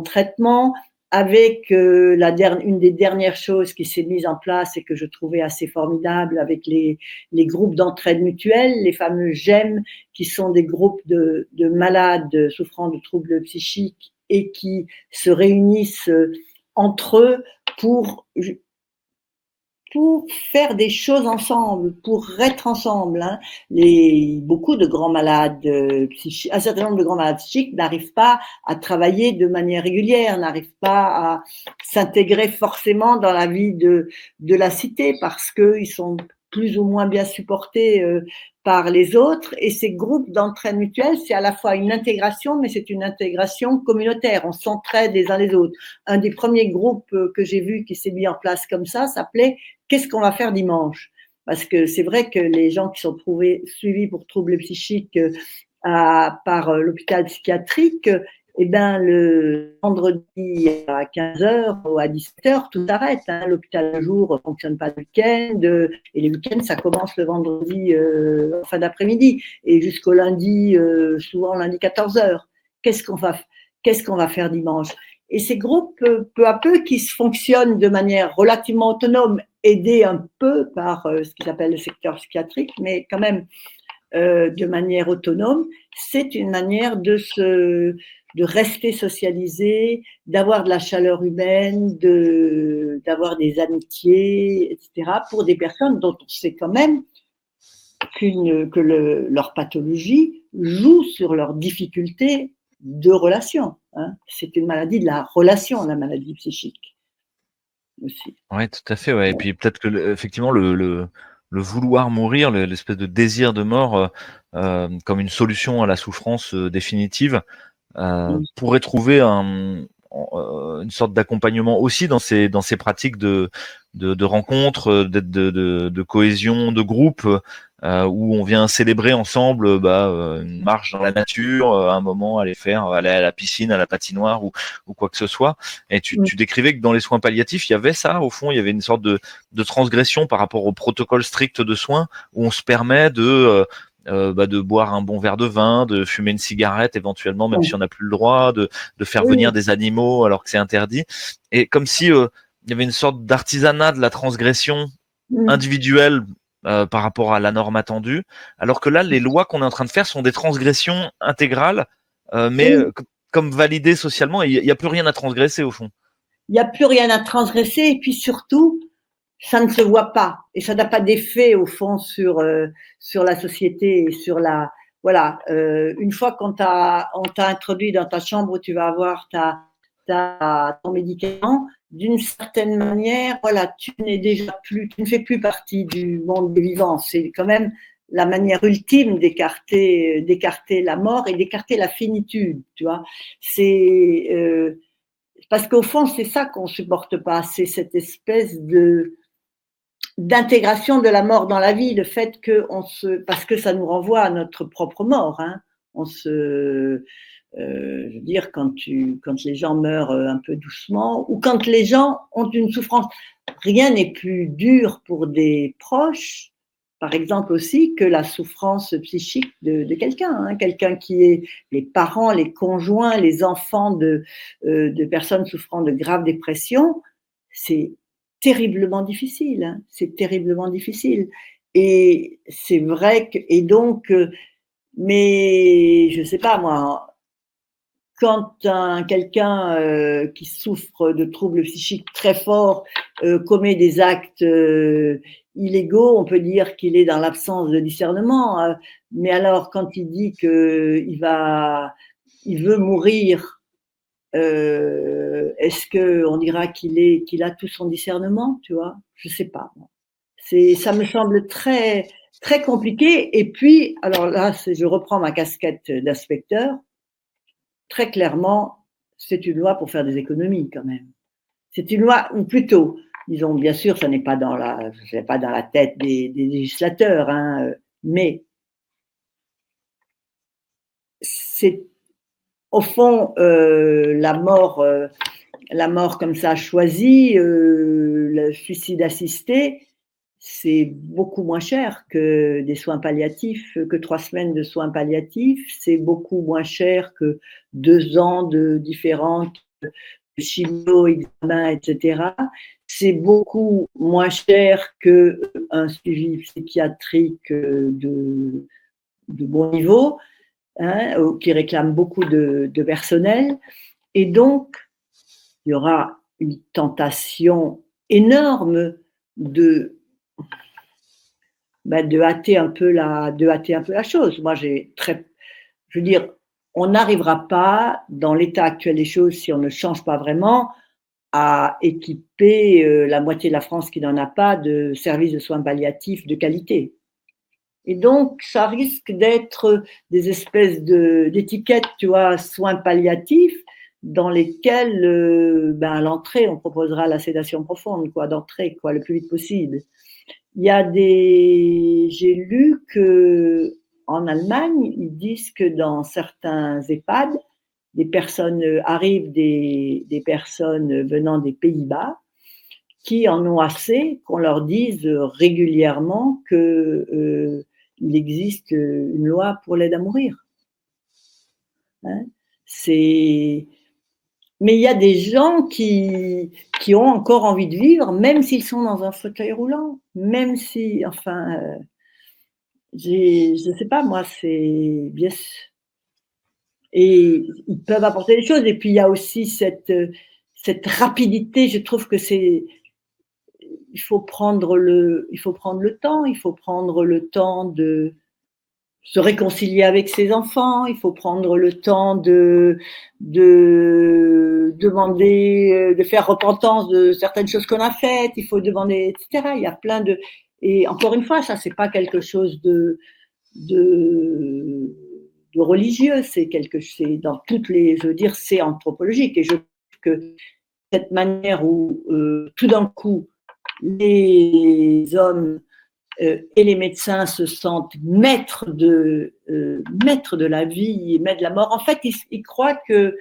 traitement, avec une des dernières choses qui s'est mise en place et que je trouvais assez formidable, avec les groupes d'entraide mutuelle, les fameux GEM, qui sont des groupes de malades souffrant de troubles psychiques et qui se réunissent entre eux pour faire des choses ensemble, pour être ensemble. Hein. Beaucoup de grands malades psychiques, un certain nombre de grands malades psychiques n'arrivent pas à travailler de manière régulière, n'arrivent pas à s'intégrer forcément dans la vie de la cité parce qu'ils sont plus ou moins bien supportés par les autres. Et ces groupes d'entraide mutuelle, c'est à la fois une intégration, mais c'est une intégration communautaire. On s'entraide les uns les autres. Un des premiers groupes que j'ai vu qui s'est mis en place comme ça s'appelait qu'est-ce qu'on va faire dimanche? Parce que c'est vrai que les gens qui sont suivis pour troubles psychiques par l'hôpital psychiatrique, eh ben, le vendredi à 15h ou à 17h, tout s'arrête. Hein. L'hôpital de jour ne fonctionne pas le week-end et les week-ends, ça commence le vendredi en fin d'après-midi et jusqu'au lundi, souvent lundi 14h. Qu'est-ce qu'on va faire dimanche? Et ces groupes, peu à peu, qui fonctionnent de manière relativement autonome, aidés un peu par ce qu'ils appellent le secteur psychiatrique, mais quand même de manière autonome, c'est une manière de rester socialisé, d'avoir de la chaleur humaine, d'avoir des amitiés, etc., pour des personnes dont on sait quand même que leur pathologie joue sur leur difficulté de relation. Hein. C'est une maladie de la relation, la maladie psychique aussi. Ouais, tout à fait. Ouais. Et puis peut-être que effectivement le vouloir mourir, l'espèce de désir de mort comme une solution à la souffrance définitive pourrait trouver une sorte d'accompagnement aussi dans ces pratiques de rencontres, de cohésion, de groupe, où on vient célébrer ensemble une marche dans la nature, un moment aller à la piscine, à la patinoire ou quoi que ce soit. Et tu décrivais que dans les soins palliatifs, il y avait ça, au fond, il y avait une sorte de transgression par rapport au protocole strict de soins, où on se permet de boire un bon verre de vin, de fumer une cigarette éventuellement, même si on n'a plus le droit, de faire venir des animaux alors que c'est interdit. Et comme si il y avait une sorte d'artisanat de la transgression individuelle par rapport à la norme attendue, alors que là, les lois qu'on est en train de faire sont des transgressions intégrales, mais comme validées socialement, il n'y a plus rien à transgresser au fond. Il n'y a plus rien à transgresser, et puis surtout, ça ne se voit pas et ça n'a pas d'effet au fond sur la société et sur voilà. Une fois qu'on on t'a introduit dans ta chambre où tu vas avoir as ton médicament, d'une certaine manière, voilà, tu ne fais plus partie du monde des vivants. C'est quand même la manière ultime d'écarter la mort et d'écarter la finitude, tu vois. C'est parce qu'au fond, c'est ça qu'on supporte pas, c'est cette espèce d'intégration de la mort dans la vie, le fait parce que ça nous renvoie à notre propre mort, hein. Je veux dire, quand les gens meurent un peu doucement, ou quand les gens ont une souffrance, rien n'est plus dur pour des proches, par exemple aussi, que la souffrance psychique de quelqu'un, hein. Quelqu'un qui est les parents, les conjoints, les enfants de personnes souffrant de graves dépressions, c'est terriblement difficile, hein. C'est terriblement difficile. Et c'est vrai que, et donc, mais je sais pas moi, quand quelqu'un qui souffre de troubles psychiques très forts commet des actes illégaux, on peut dire qu'il est dans l'absence de discernement. Mais alors, quand il dit qu'il veut mourir, est-ce qu'on dira qu'il a tout son discernement, tu vois? Je sais pas. Ça me semble très, très compliqué. Et puis, alors là, je reprends ma casquette d'inspecteur. Très clairement, c'est une loi pour faire des économies quand même. C'est une loi, ou plutôt, disons, bien sûr, ça n'est pas dans la tête des législateurs, hein, mais c'est au fond la mort comme ça choisie, le suicide assisté, c'est beaucoup moins cher que des soins palliatifs, que 3 semaines de soins palliatifs. C'est beaucoup moins cher que 2 ans de différentes chimio, examens, etc. C'est beaucoup moins cher qu'un suivi psychiatrique de bon niveau, hein, qui réclame beaucoup de personnel. Et donc, il y aura une tentation énorme de hâter un peu la chose. Moi, je veux dire, on n'arrivera pas, dans l'état actuel des choses, si on ne change pas vraiment, à équiper la moitié de la France qui n'en a pas de services de soins palliatifs de qualité. Et donc, ça risque d'être des espèces d'étiquettes, tu vois, soins palliatifs, dans lesquels, à l'entrée, on proposera la sédation profonde, quoi, d'entrée, quoi, le plus vite possible. J'ai lu que en Allemagne, ils disent que dans certains EHPAD, des personnes venant des Pays-Bas qui en ont assez qu'on leur dise régulièrement qu'il existe une loi pour l'aide à mourir. Hein, mais il y a des gens qui ont encore envie de vivre, même s'ils sont dans un fauteuil roulant, même si, enfin, je ne sais pas, moi, c'est bien. Et ils peuvent apporter des choses. Et puis, il y a aussi cette rapidité. Je trouve que il faut prendre le temps. Il faut prendre le temps de se réconcilier avec ses enfants, il faut prendre le temps de demander, de faire repentance de certaines choses qu'on a faites, il faut demander, etc. Il y a plein et encore une fois, ça c'est pas quelque chose de religieux, c'est dans toutes les, je veux dire, c'est anthropologique. Et je trouve que cette manière où tout d'un coup les hommes et les médecins se sentent maîtres de la vie et maîtres de la mort. En fait, ils croient que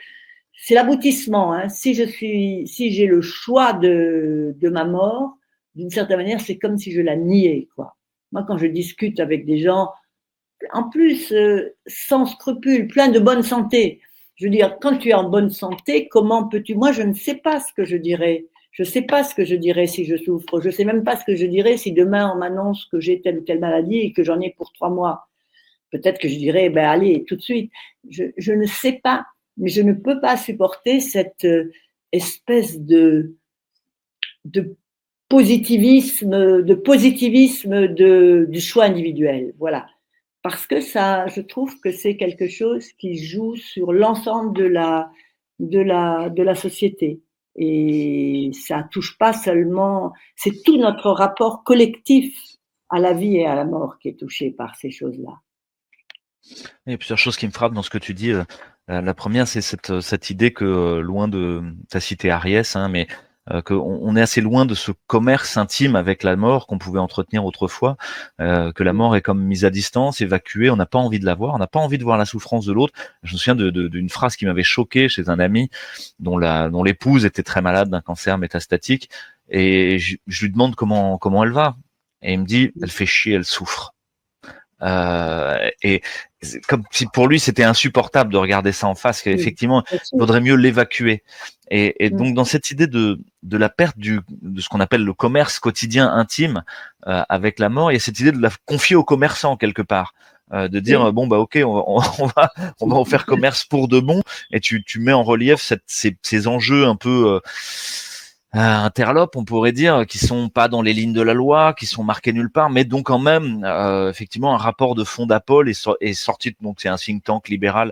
c'est l'aboutissement. Hein. Si j'ai le choix de ma mort, d'une certaine manière, c'est comme si je la niais, quoi. Moi, quand je discute avec des gens, en plus, sans scrupules, plein de bonne santé, je veux dire, quand tu es en bonne santé, comment peux-tu… Moi, je ne sais pas ce que je dirais. Je ne sais pas ce que je dirais si je souffre. Je ne sais même pas ce que je dirais si demain on m'annonce que j'ai telle ou telle maladie et que j'en ai pour 3 mois. Peut-être que je dirais, allez, tout de suite. Je ne sais pas, mais je ne peux pas supporter cette espèce de positivisme du choix individuel. Voilà. Parce que ça, je trouve que c'est quelque chose qui joue sur l'ensemble de la de la société. Et ça touche pas seulement, c'est tout notre rapport collectif à la vie et à la mort qui est touché par ces choses-là. Il y a plusieurs choses qui me frappent dans ce que tu dis. La première, c'est cette idée que loin de, tu as cité Ariès, hein, mais qu'on est assez loin de ce commerce intime avec la mort qu'on pouvait entretenir autrefois, que la mort est comme mise à distance, évacuée, on n'a pas envie de la voir, on n'a pas envie de voir la souffrance de l'autre. Je me souviens d'une phrase qui m'avait choqué chez un ami dont l'épouse était très malade d'un cancer métastatique, et je lui demande comment elle va, et il me dit, elle fait chier, elle souffre. Et comme si pour lui c'était insupportable de regarder ça en face, qu'effectivement il vaudrait mieux l'évacuer. Et donc dans cette idée de la perte de ce qu'on appelle le commerce quotidien intime avec la mort, il y a cette idée de la confier aux commerçants quelque part. De dire bon bah ok on va en faire commerce pour de bon, et tu mets en relief ces enjeux un peu interlopes, on pourrait dire, qui sont pas dans les lignes de la loi, qui sont marqués nulle part, mais donc quand même effectivement un rapport de fond d'Apol est sorti, donc c'est un think tank libéral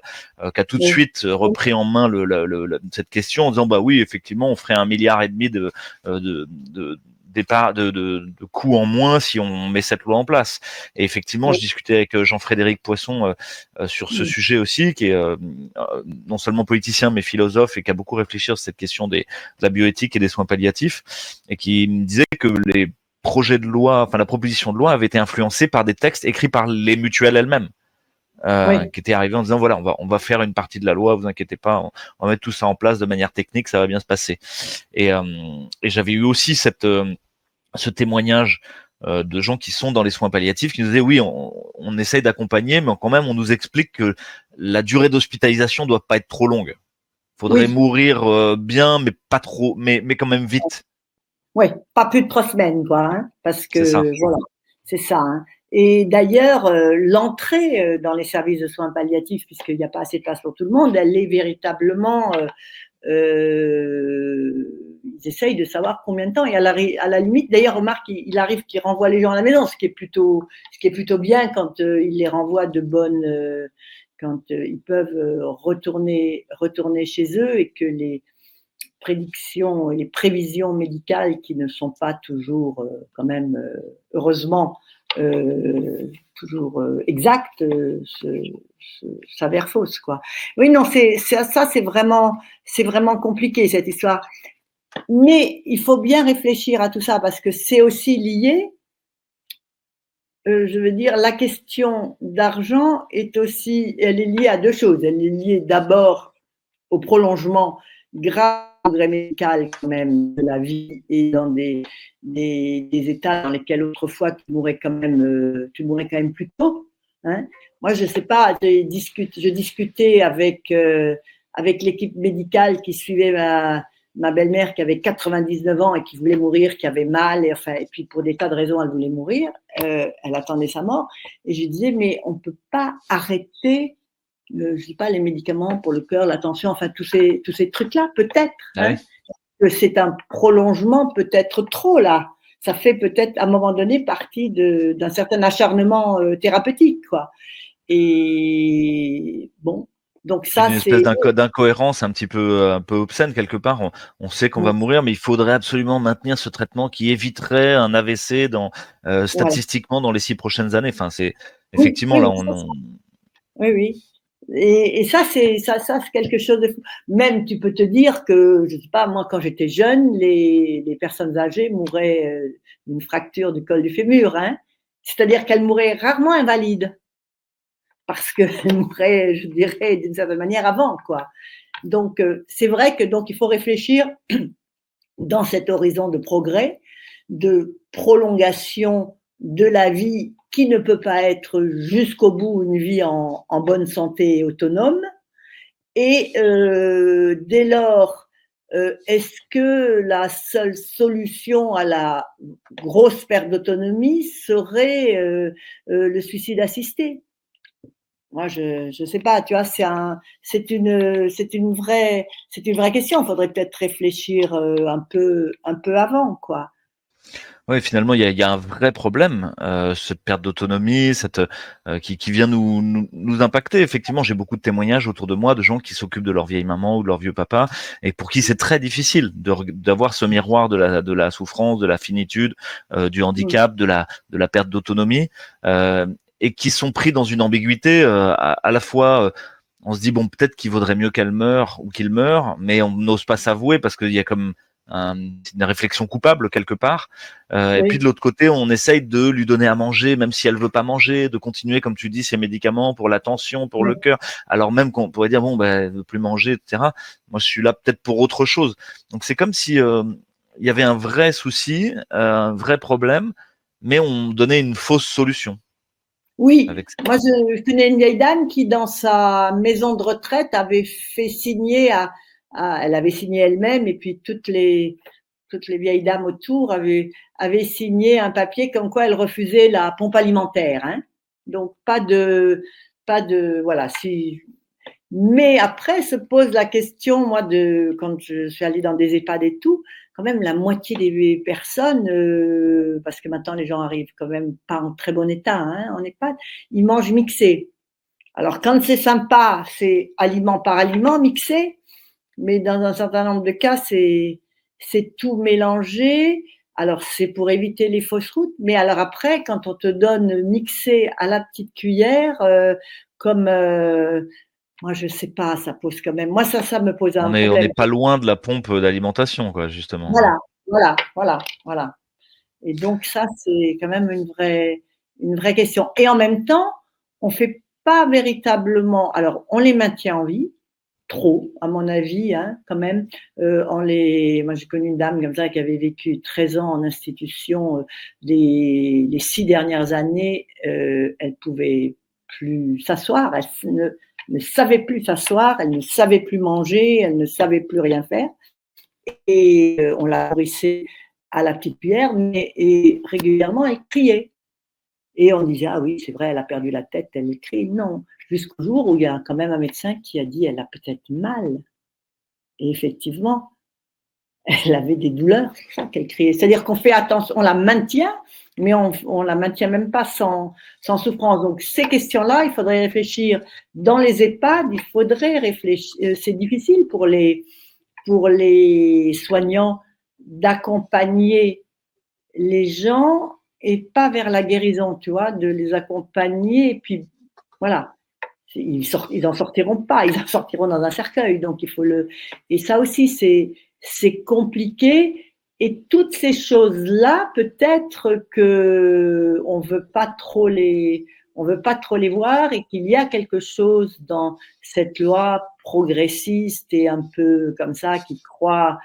qui a tout de suite repris en main cette question en disant bah oui effectivement on ferait 1,5 milliard de départ de coûts en moins si on met cette loi en place. Et effectivement, je discutais avec Jean-Frédéric Poisson sur ce sujet aussi, qui est non seulement politicien mais philosophe, et qui a beaucoup réfléchi sur cette question de la bioéthique et des soins palliatifs, et qui me disait que les projets de loi, enfin la proposition de loi avait été influencée par des textes écrits par les mutuelles elles-mêmes. Qui étaient arrivés en disant voilà on va faire une partie de la loi, vous inquiétez pas, on va mettre tout ça en place de manière technique, ça va bien se passer. Et j'avais eu aussi ce témoignage de gens qui sont dans les soins palliatifs qui nous disaient oui on essaye d'accompagner, mais quand même on nous explique que la durée d'hospitalisation doit pas être trop longue. Faudrait mourir bien, mais pas trop, mais quand même vite. Oui, pas plus de 3 semaines, quoi, hein, parce que voilà, c'est ça. Hein. Et d'ailleurs, l'entrée dans les services de soins palliatifs, puisqu'il n'y a pas assez de place pour tout le monde, elle est véritablement. Ils essayent de savoir combien de temps. Et à la limite, d'ailleurs, remarque, il arrive qu'ils renvoient les gens à la maison, ce qui est plutôt bien quand ils les renvoient de bonne, quand ils peuvent retourner chez eux, et que les prédictions et les prévisions médicales, qui ne sont pas toujours quand même heureusement toujours exactes, s'avèrent fausses, quoi. Oui, non, ça c'est vraiment compliqué cette histoire. Mais il faut bien réfléchir à tout ça, parce que c'est aussi lié. Je veux dire, la question d'argent elle est liée à deux choses. Elle est liée d'abord au prolongement grave progrès médical quand même de la vie, et dans des états dans lesquels autrefois tu mourrais quand même plus tôt. Hein. Moi, je sais pas, je discutais avec l'équipe médicale qui suivait ma belle-mère, qui avait 99 ans et qui voulait mourir, qui avait mal, et puis pour des tas de raisons, elle voulait mourir. Elle attendait sa mort. Et je disais, mais on ne peut pas arrêter je dis pas les médicaments pour le cœur, la tension, enfin tous ces trucs-là, peut-être. Hein, que c'est un prolongement peut-être trop là. Ça fait peut-être à un moment donné partie d'un certain acharnement thérapeutique, quoi. Et bon, donc ça une c'est. espèce d'incohérence un peu obscène quelque part. On sait qu'on va mourir, mais il faudrait absolument maintenir ce traitement qui éviterait un AVC statistiquement dans les 6 prochaines années. Enfin, c'est effectivement là Oui. Et ça, c'est quelque chose de fou. Même, tu peux te dire que, je sais pas, moi, quand j'étais jeune, les personnes âgées mouraient d'une fracture du col du fémur, hein. C'est-à-dire qu'elles mouraient rarement invalides. Parce qu'elles mouraient, je dirais, d'une certaine manière avant, quoi. Donc, c'est vrai que, donc, il faut réfléchir dans cet horizon de progrès, de prolongation de la vie, qui ne peut pas être jusqu'au bout une vie en bonne santé et autonome. Et dès lors, est-ce que la seule solution à la grosse perte d'autonomie serait le suicide assisté? Moi, je sais pas, tu vois, c'est une vraie question. Il faudrait peut-être réfléchir un peu avant, quoi. Oui, finalement, il y a un vrai problème, cette perte d'autonomie, qui vient nous impacter. Effectivement, j'ai beaucoup de témoignages autour de moi de gens qui s'occupent de leur vieille maman ou de leur vieux papa et pour qui c'est très difficile d'avoir ce miroir de la souffrance, de la finitude, du Mm. handicap, de la perte d'autonomie, et qui sont pris dans une ambiguïté, à la fois, on se dit bon peut-être qu'il vaudrait mieux qu'elle meure ou qu'il meure, mais on n'ose pas s'avouer parce qu'il y a comme une réflexion coupable quelque part. Et puis Oui. de l'autre côté, on essaye de lui donner à manger, même si elle veut pas manger, de continuer, comme tu dis, ses médicaments pour la tension, pour le Oui. cœur. Alors même qu'on pourrait dire bon, ben, elle veut plus manger, etc. Moi, je suis là peut-être pour autre chose. Donc c'est comme si il y avait un vrai souci, un vrai problème, mais on donnait une fausse solution Oui, avec ça. moi je connais une vieille dame qui, dans sa maison de retraite, avait fait signer elle avait signé elle-même, et puis toutes les vieilles dames autour avaient signé un papier comme quoi elles refusaient la pompe alimentaire, hein. Donc voilà. Mais après se pose la question, moi, quand je suis allée dans des EHPAD et tout, quand même la moitié des personnes, parce que maintenant les gens arrivent quand même pas en très bon état, hein, en EHPAD, ils mangent mixé. Alors quand c'est sympa, c'est aliment par aliment mixé, mais dans un certain nombre de cas, c'est tout mélangé. Alors c'est pour éviter les fausses routes, mais alors après, quand on te donne mixé à la petite cuillère, comme moi, je sais pas, ça pose quand même. Moi, ça me pose On un est on n'est problème. pas loin de la pompe d'alimentation, quoi, justement. Voilà, voilà, voilà, voilà. Et donc ça, c'est quand même une vraie question. Et en même temps, on fait pas véritablement. Alors, on les maintient en vie, trop, à mon avis, hein, quand même. Moi, j'ai connu une dame comme ça qui avait vécu 13 ans en institution. Les 6 dernières années, elle pouvait plus s'asseoir. Elle ne savait plus s'asseoir, elle ne savait plus manger, elle ne savait plus rien faire. Et on la nourrissait à la petite cuillère, et régulièrement, elle criait. Et on disait, ah oui, c'est vrai, elle a perdu la tête, elle crie. Non, jusqu'au jour où il y a quand même un médecin qui a dit, elle a peut-être mal. Et effectivement, elle avait des douleurs, c'est ça qu'elle criait. C'est-à-dire qu'on fait attention, on la maintient, mais on la maintient même pas sans souffrance. Donc ces questions-là, il faudrait réfléchir. Dans les EHPAD, il faudrait réfléchir. C'est difficile pour les soignants d'accompagner les gens et pas vers la guérison, tu vois, de les accompagner, et puis voilà. Ils en sortiront pas, ils en sortiront dans un cercueil. Donc et ça aussi, c'est compliqué. Et toutes ces choses-là, peut-être que on veut pas trop les voir, et qu'il y a quelque chose dans cette loi progressiste et un peu comme ça qui croit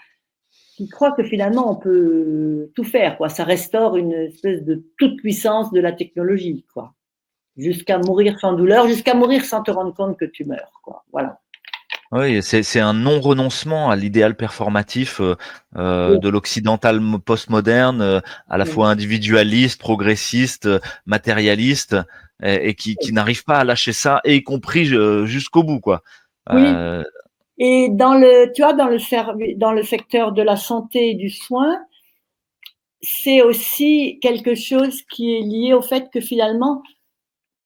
que finalement on peut tout faire, quoi. Ça restaure une espèce de toute puissance de la technologie, quoi. Jusqu'à mourir sans douleur, jusqu'à mourir sans te rendre compte que tu meurs, quoi. Voilà. Oui, c'est un non-renoncement à l'idéal performatif, Oui, de l'occidental postmoderne, à la oui, fois individualiste, progressiste, matérialiste, et qui n'arrive pas à lâcher ça, et y compris jusqu'au bout, quoi. oui. Euh, Et tu vois, dans le secteur de la santé et du soin, c'est aussi quelque chose qui est lié au fait que finalement,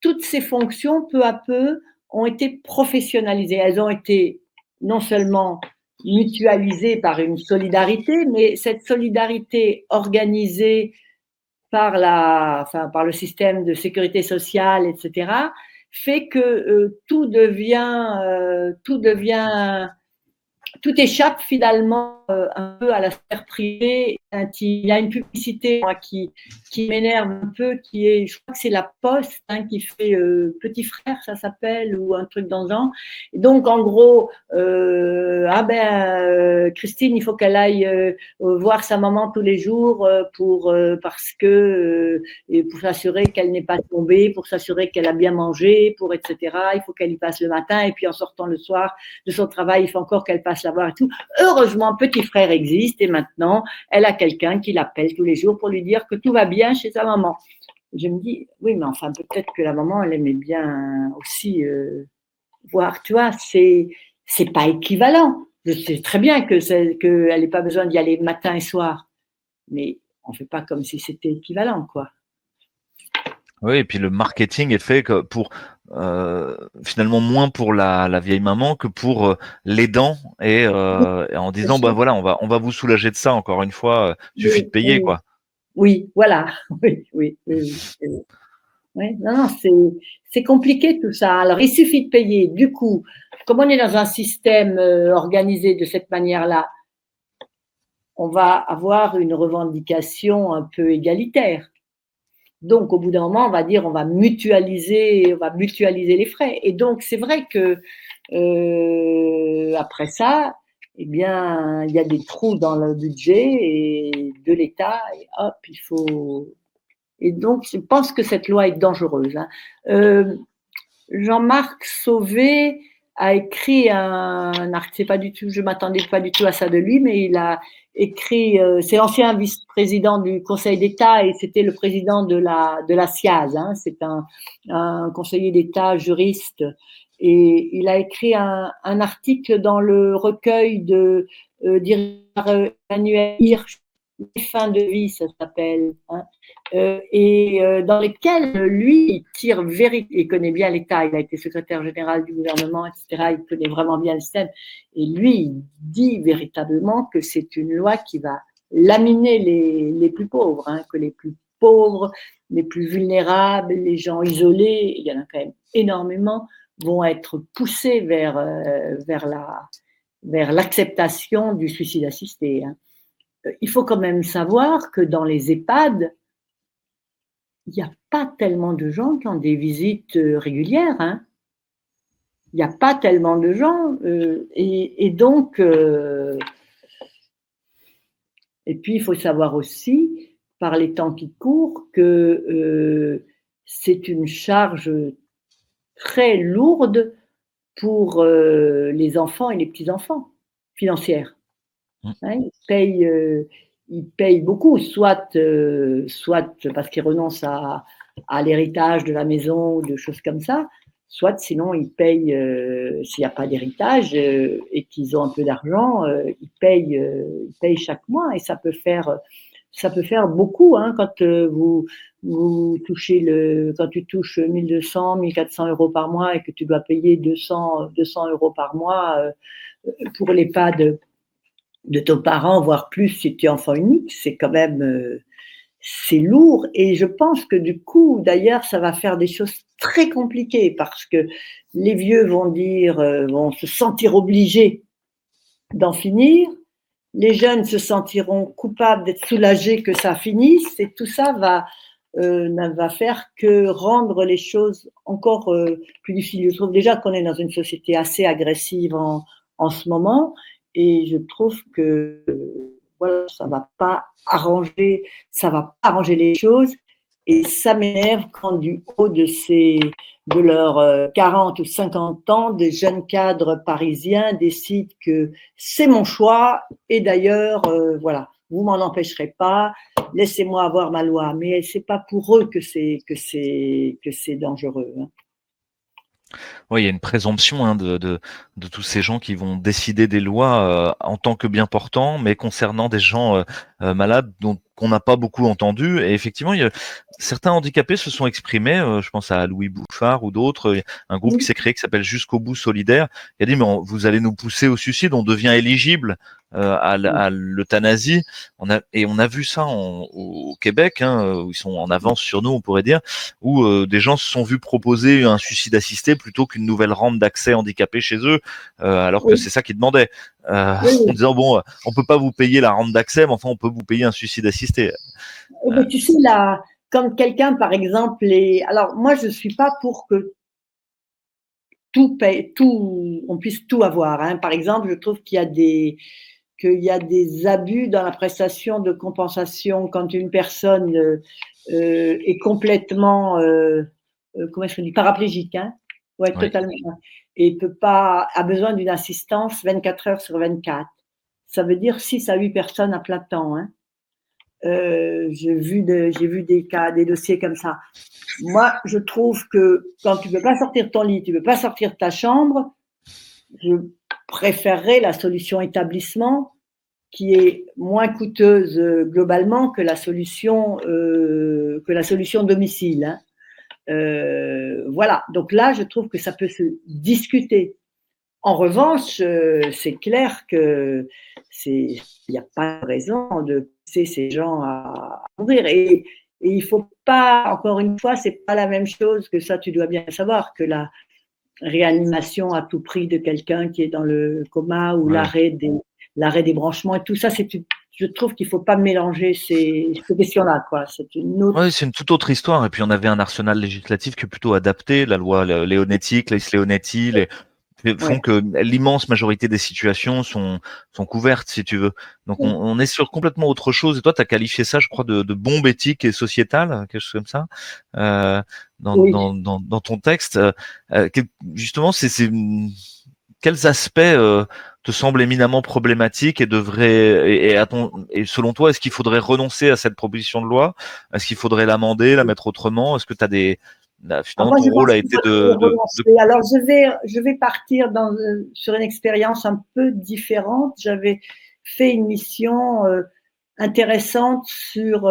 toutes ces fonctions, peu à peu, ont été professionnalisées. Elles ont été non seulement mutualisées par une solidarité, mais cette solidarité organisée par le système de sécurité sociale, etc., fait que tout échappe finalement un peu à la sphère privée, intime. Il y a une publicité, moi, qui m'énerve un peu, je crois que c'est la Poste, hein, qui fait Petit Frère, ça s'appelle, ou un truc dans le genre. Et donc, en gros, Christine, il faut qu'elle aille voir sa maman tous les jours parce que et pour s'assurer qu'elle n'est pas tombée, pour s'assurer qu'elle a bien mangé, etc. Il faut qu'elle y passe le matin, et puis en sortant le soir de son travail, il faut encore qu'elle passe la voir et tout. Heureusement, Petit Frère existe, et maintenant, elle a quelqu'un qui l'appelle tous les jours pour lui dire que tout va bien chez sa maman. Je me dis, oui, mais enfin, peut-être que la maman, elle aimait bien aussi voir, tu vois, c'est pas équivalent. Je sais très bien qu'elle n'ait pas besoin d'y aller matin et soir, mais on fait pas comme si c'était équivalent, quoi. Oui, et puis le marketing est fait pour finalement moins pour la vieille maman que pour l'aidant et en Bien disant bah sûr. voilà on va vous soulager de ça encore une fois, suffit de Oui, payer oui, quoi. oui, voilà. Oui, oui, oui, oui, oui. Ouais, non, non, c'est compliqué tout ça. Alors, il suffit de payer. Du coup, comme on est dans un système organisé de cette manière-là, on va avoir une revendication un peu égalitaire. Donc, au bout d'un moment, on va dire, on va mutualiser les frais. Et donc, c'est vrai que après ça, eh bien, il y a des trous dans le budget et de l'État. Et hop, il faut. Et donc, je pense que cette loi est dangereuse. Hein. Euh, Jean-Marc Sauvé a écrit un article, c'est pas du tout, je m'attendais pas du tout à ça de lui, mais il a écrit, c'est l'ancien vice-président du Conseil d'État et c'était le président de la SIAZ, hein, c'est un conseiller d'État juriste et il a écrit un article dans le recueil de Emmanuel Hirsch, Fin de vie, ça s'appelle, hein, dans lesquels lui il tire il connaît bien l'État, il a été secrétaire général du gouvernement, etc. Il connaît vraiment bien le système. Et lui, il dit véritablement que c'est une loi qui va laminer les plus pauvres, hein, que les plus pauvres, les plus vulnérables, les gens isolés, il y en a quand même énormément, vont être poussés vers l'acceptation du suicide assisté. Hein. Il faut quand même savoir que dans les EHPAD, il n'y a pas tellement de gens qui ont des visites régulières. Hein. Il n'y a pas tellement de gens. Et donc, et puis il faut savoir aussi, par les temps qui courent, que c'est une charge très lourde pour les enfants et les petits-enfants, financière. Mmh. Hein, ils payent beaucoup, soit parce qu'ils renoncent à l'héritage de la maison ou de choses comme ça, soit sinon ils payent, s'il n'y a pas d'héritage et qu'ils ont un peu d'argent, ils payent chaque mois et ça peut faire beaucoup hein, quand vous touchez quand tu touches 1200, 1400 euros par mois et que tu dois payer 200 euros par mois pour l'EHPAD de ton parent, voire plus si tu es enfant unique, c'est quand même c'est lourd. Et je pense que du coup, d'ailleurs, ça va faire des choses très compliquées parce que les vieux vont se sentir obligés d'en finir. Les jeunes se sentiront coupables d'être soulagés que ça finisse. Et tout ça ne va faire que rendre les choses encore plus difficiles. Je trouve déjà qu'on est dans une société assez agressive en ce moment. Et je trouve que voilà, ça va pas arranger les choses. Et ça m'énerve quand du haut de leurs 40 ou 50 ans, des jeunes cadres parisiens décident que c'est mon choix et d'ailleurs, voilà, vous m'en empêcherez pas, laissez-moi avoir ma loi. Mais c'est pas pour eux que c'est dangereux. Hein. Oui, il y a une présomption hein, de tous ces gens qui vont décider des lois en tant que bien portants, mais concernant des gens malades dont qu'on n'a pas beaucoup entendu. Et effectivement, certains handicapés se sont exprimés. Je pense à Louis Bouffard ou d'autres. Un groupe qui Oui, s'est créé qui s'appelle Jusqu'au bout solidaire. Qui a dit mais vous allez nous pousser au suicide, on devient éligible à l'euthanasie. On a vu ça au Québec, hein, où ils sont en avance sur nous, on pourrait dire, où des gens se sont vus proposer un suicide assisté plutôt qu'une nouvelle rampe d'accès handicapé chez eux, alors que oui, c'est ça qu'ils demandaient. oui, En oui. disant bon, on peut pas vous payer la rampe d'accès, mais enfin on peut vous payer un suicide assisté. Eh ben, tu sais, là, comme quelqu'un, par exemple, alors moi, je suis pas pour que on puisse tout avoir. Hein. Par exemple, je trouve qu'il y a des abus dans la prestation de compensation quand une personne est complètement, comment est-ce qu'on dit, paraplégique, hein, ouais, Oui. totalement, et a besoin d'une assistance 24 heures sur 24. Ça veut dire 6 à 8 personnes à plein temps. Hein. J'ai vu des cas, des dossiers comme ça. Moi, je trouve que quand tu ne peux pas sortir de ton lit, tu ne peux pas sortir de ta chambre, je préférerais la solution établissement qui est moins coûteuse globalement que la solution domicile. Hein. Voilà, donc là, je trouve que ça peut se discuter. En revanche, c'est clair que il n'y a pas de raison de pousser ces gens à mourir. Et il ne faut pas, encore une fois, ce n'est pas la même chose que ça, tu dois bien savoir, que la réanimation à tout prix de quelqu'un qui est dans le coma ou l'arrêt des branchements et tout ça, je trouve qu'il ne faut pas mélanger ces questions-là, quoi. C'est une autre. Oui, c'est une toute autre histoire. Et puis on avait un arsenal législatif qui est plutôt adapté. La loi Leonetti, Claes Leonetti, font que l'immense majorité des situations sont couvertes, si tu veux. Donc on est sur complètement autre chose. Et toi, tu as qualifié ça, je crois, de bombe éthique et sociétale, quelque chose comme ça, dans ton texte. Justement, quels aspects te semblent éminemment problématiques et et selon toi, est-ce qu'il faudrait renoncer à cette proposition de loi? Est-ce qu'il faudrait l'amender, la mettre autrement? Est-ce que tu as finalement, ton rôle a été Alors, je vais partir sur une expérience un peu différente. J'avais fait une mission intéressante sur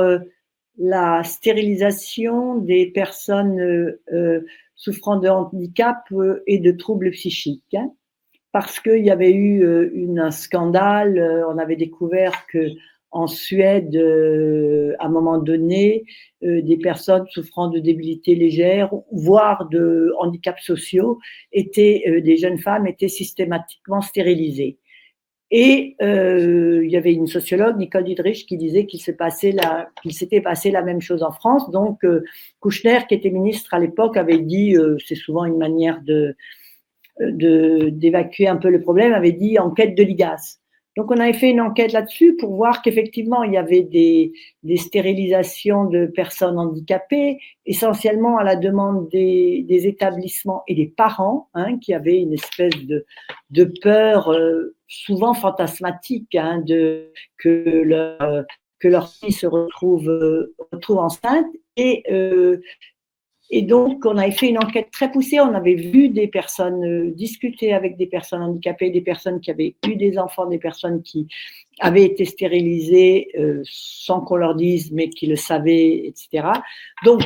la stérilisation des personnes souffrant de handicap et de troubles psychiques. Hein, parce qu'il y avait eu un scandale. On avait découvert que en Suède, à un moment donné, des personnes souffrant de débilité légère, voire de handicaps sociaux, des jeunes femmes étaient systématiquement stérilisées. Et il y avait une sociologue, Nicole Dietrich, qui disait qu'il s'était passé la même chose en France. Donc, Kouchner, qui était ministre à l'époque, avait dit, c'est souvent une manière d'évacuer un peu le problème, avait dit enquête de l'IGAS. Donc on avait fait une enquête là-dessus pour voir qu'effectivement il y avait des stérilisations de personnes handicapées, essentiellement à la demande des établissements et des parents, hein, qui avaient une espèce de peur souvent fantasmatique, hein, que leur fille se retrouve enceinte. Et donc, on avait fait une enquête très poussée. On avait vu des personnes discuter avec des personnes handicapées, des personnes qui avaient eu des enfants, des personnes qui avaient été stérilisées sans qu'on leur dise, mais qui le savaient, etc. Donc,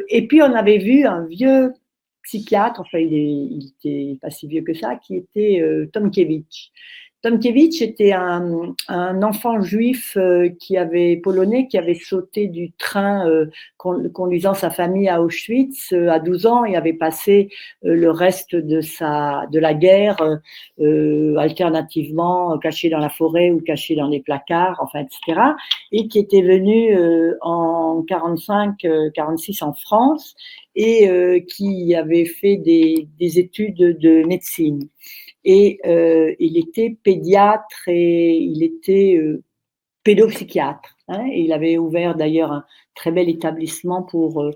et puis, on avait vu un vieux psychiatre, enfin, il était pas si vieux que ça, qui était Tomkiewicz. Tomkiewicz était un enfant juif polonais qui avait sauté du train conduisant sa famille à Auschwitz à 12 ans et avait passé le reste de la guerre alternativement caché dans la forêt ou caché dans les placards, enfin, etc. Et qui était venu en 45-46 en France et qui avait fait des études de médecine. Et il était pédiatre et il était pédopsychiatre. Hein, et il avait ouvert d'ailleurs un très bel établissement pour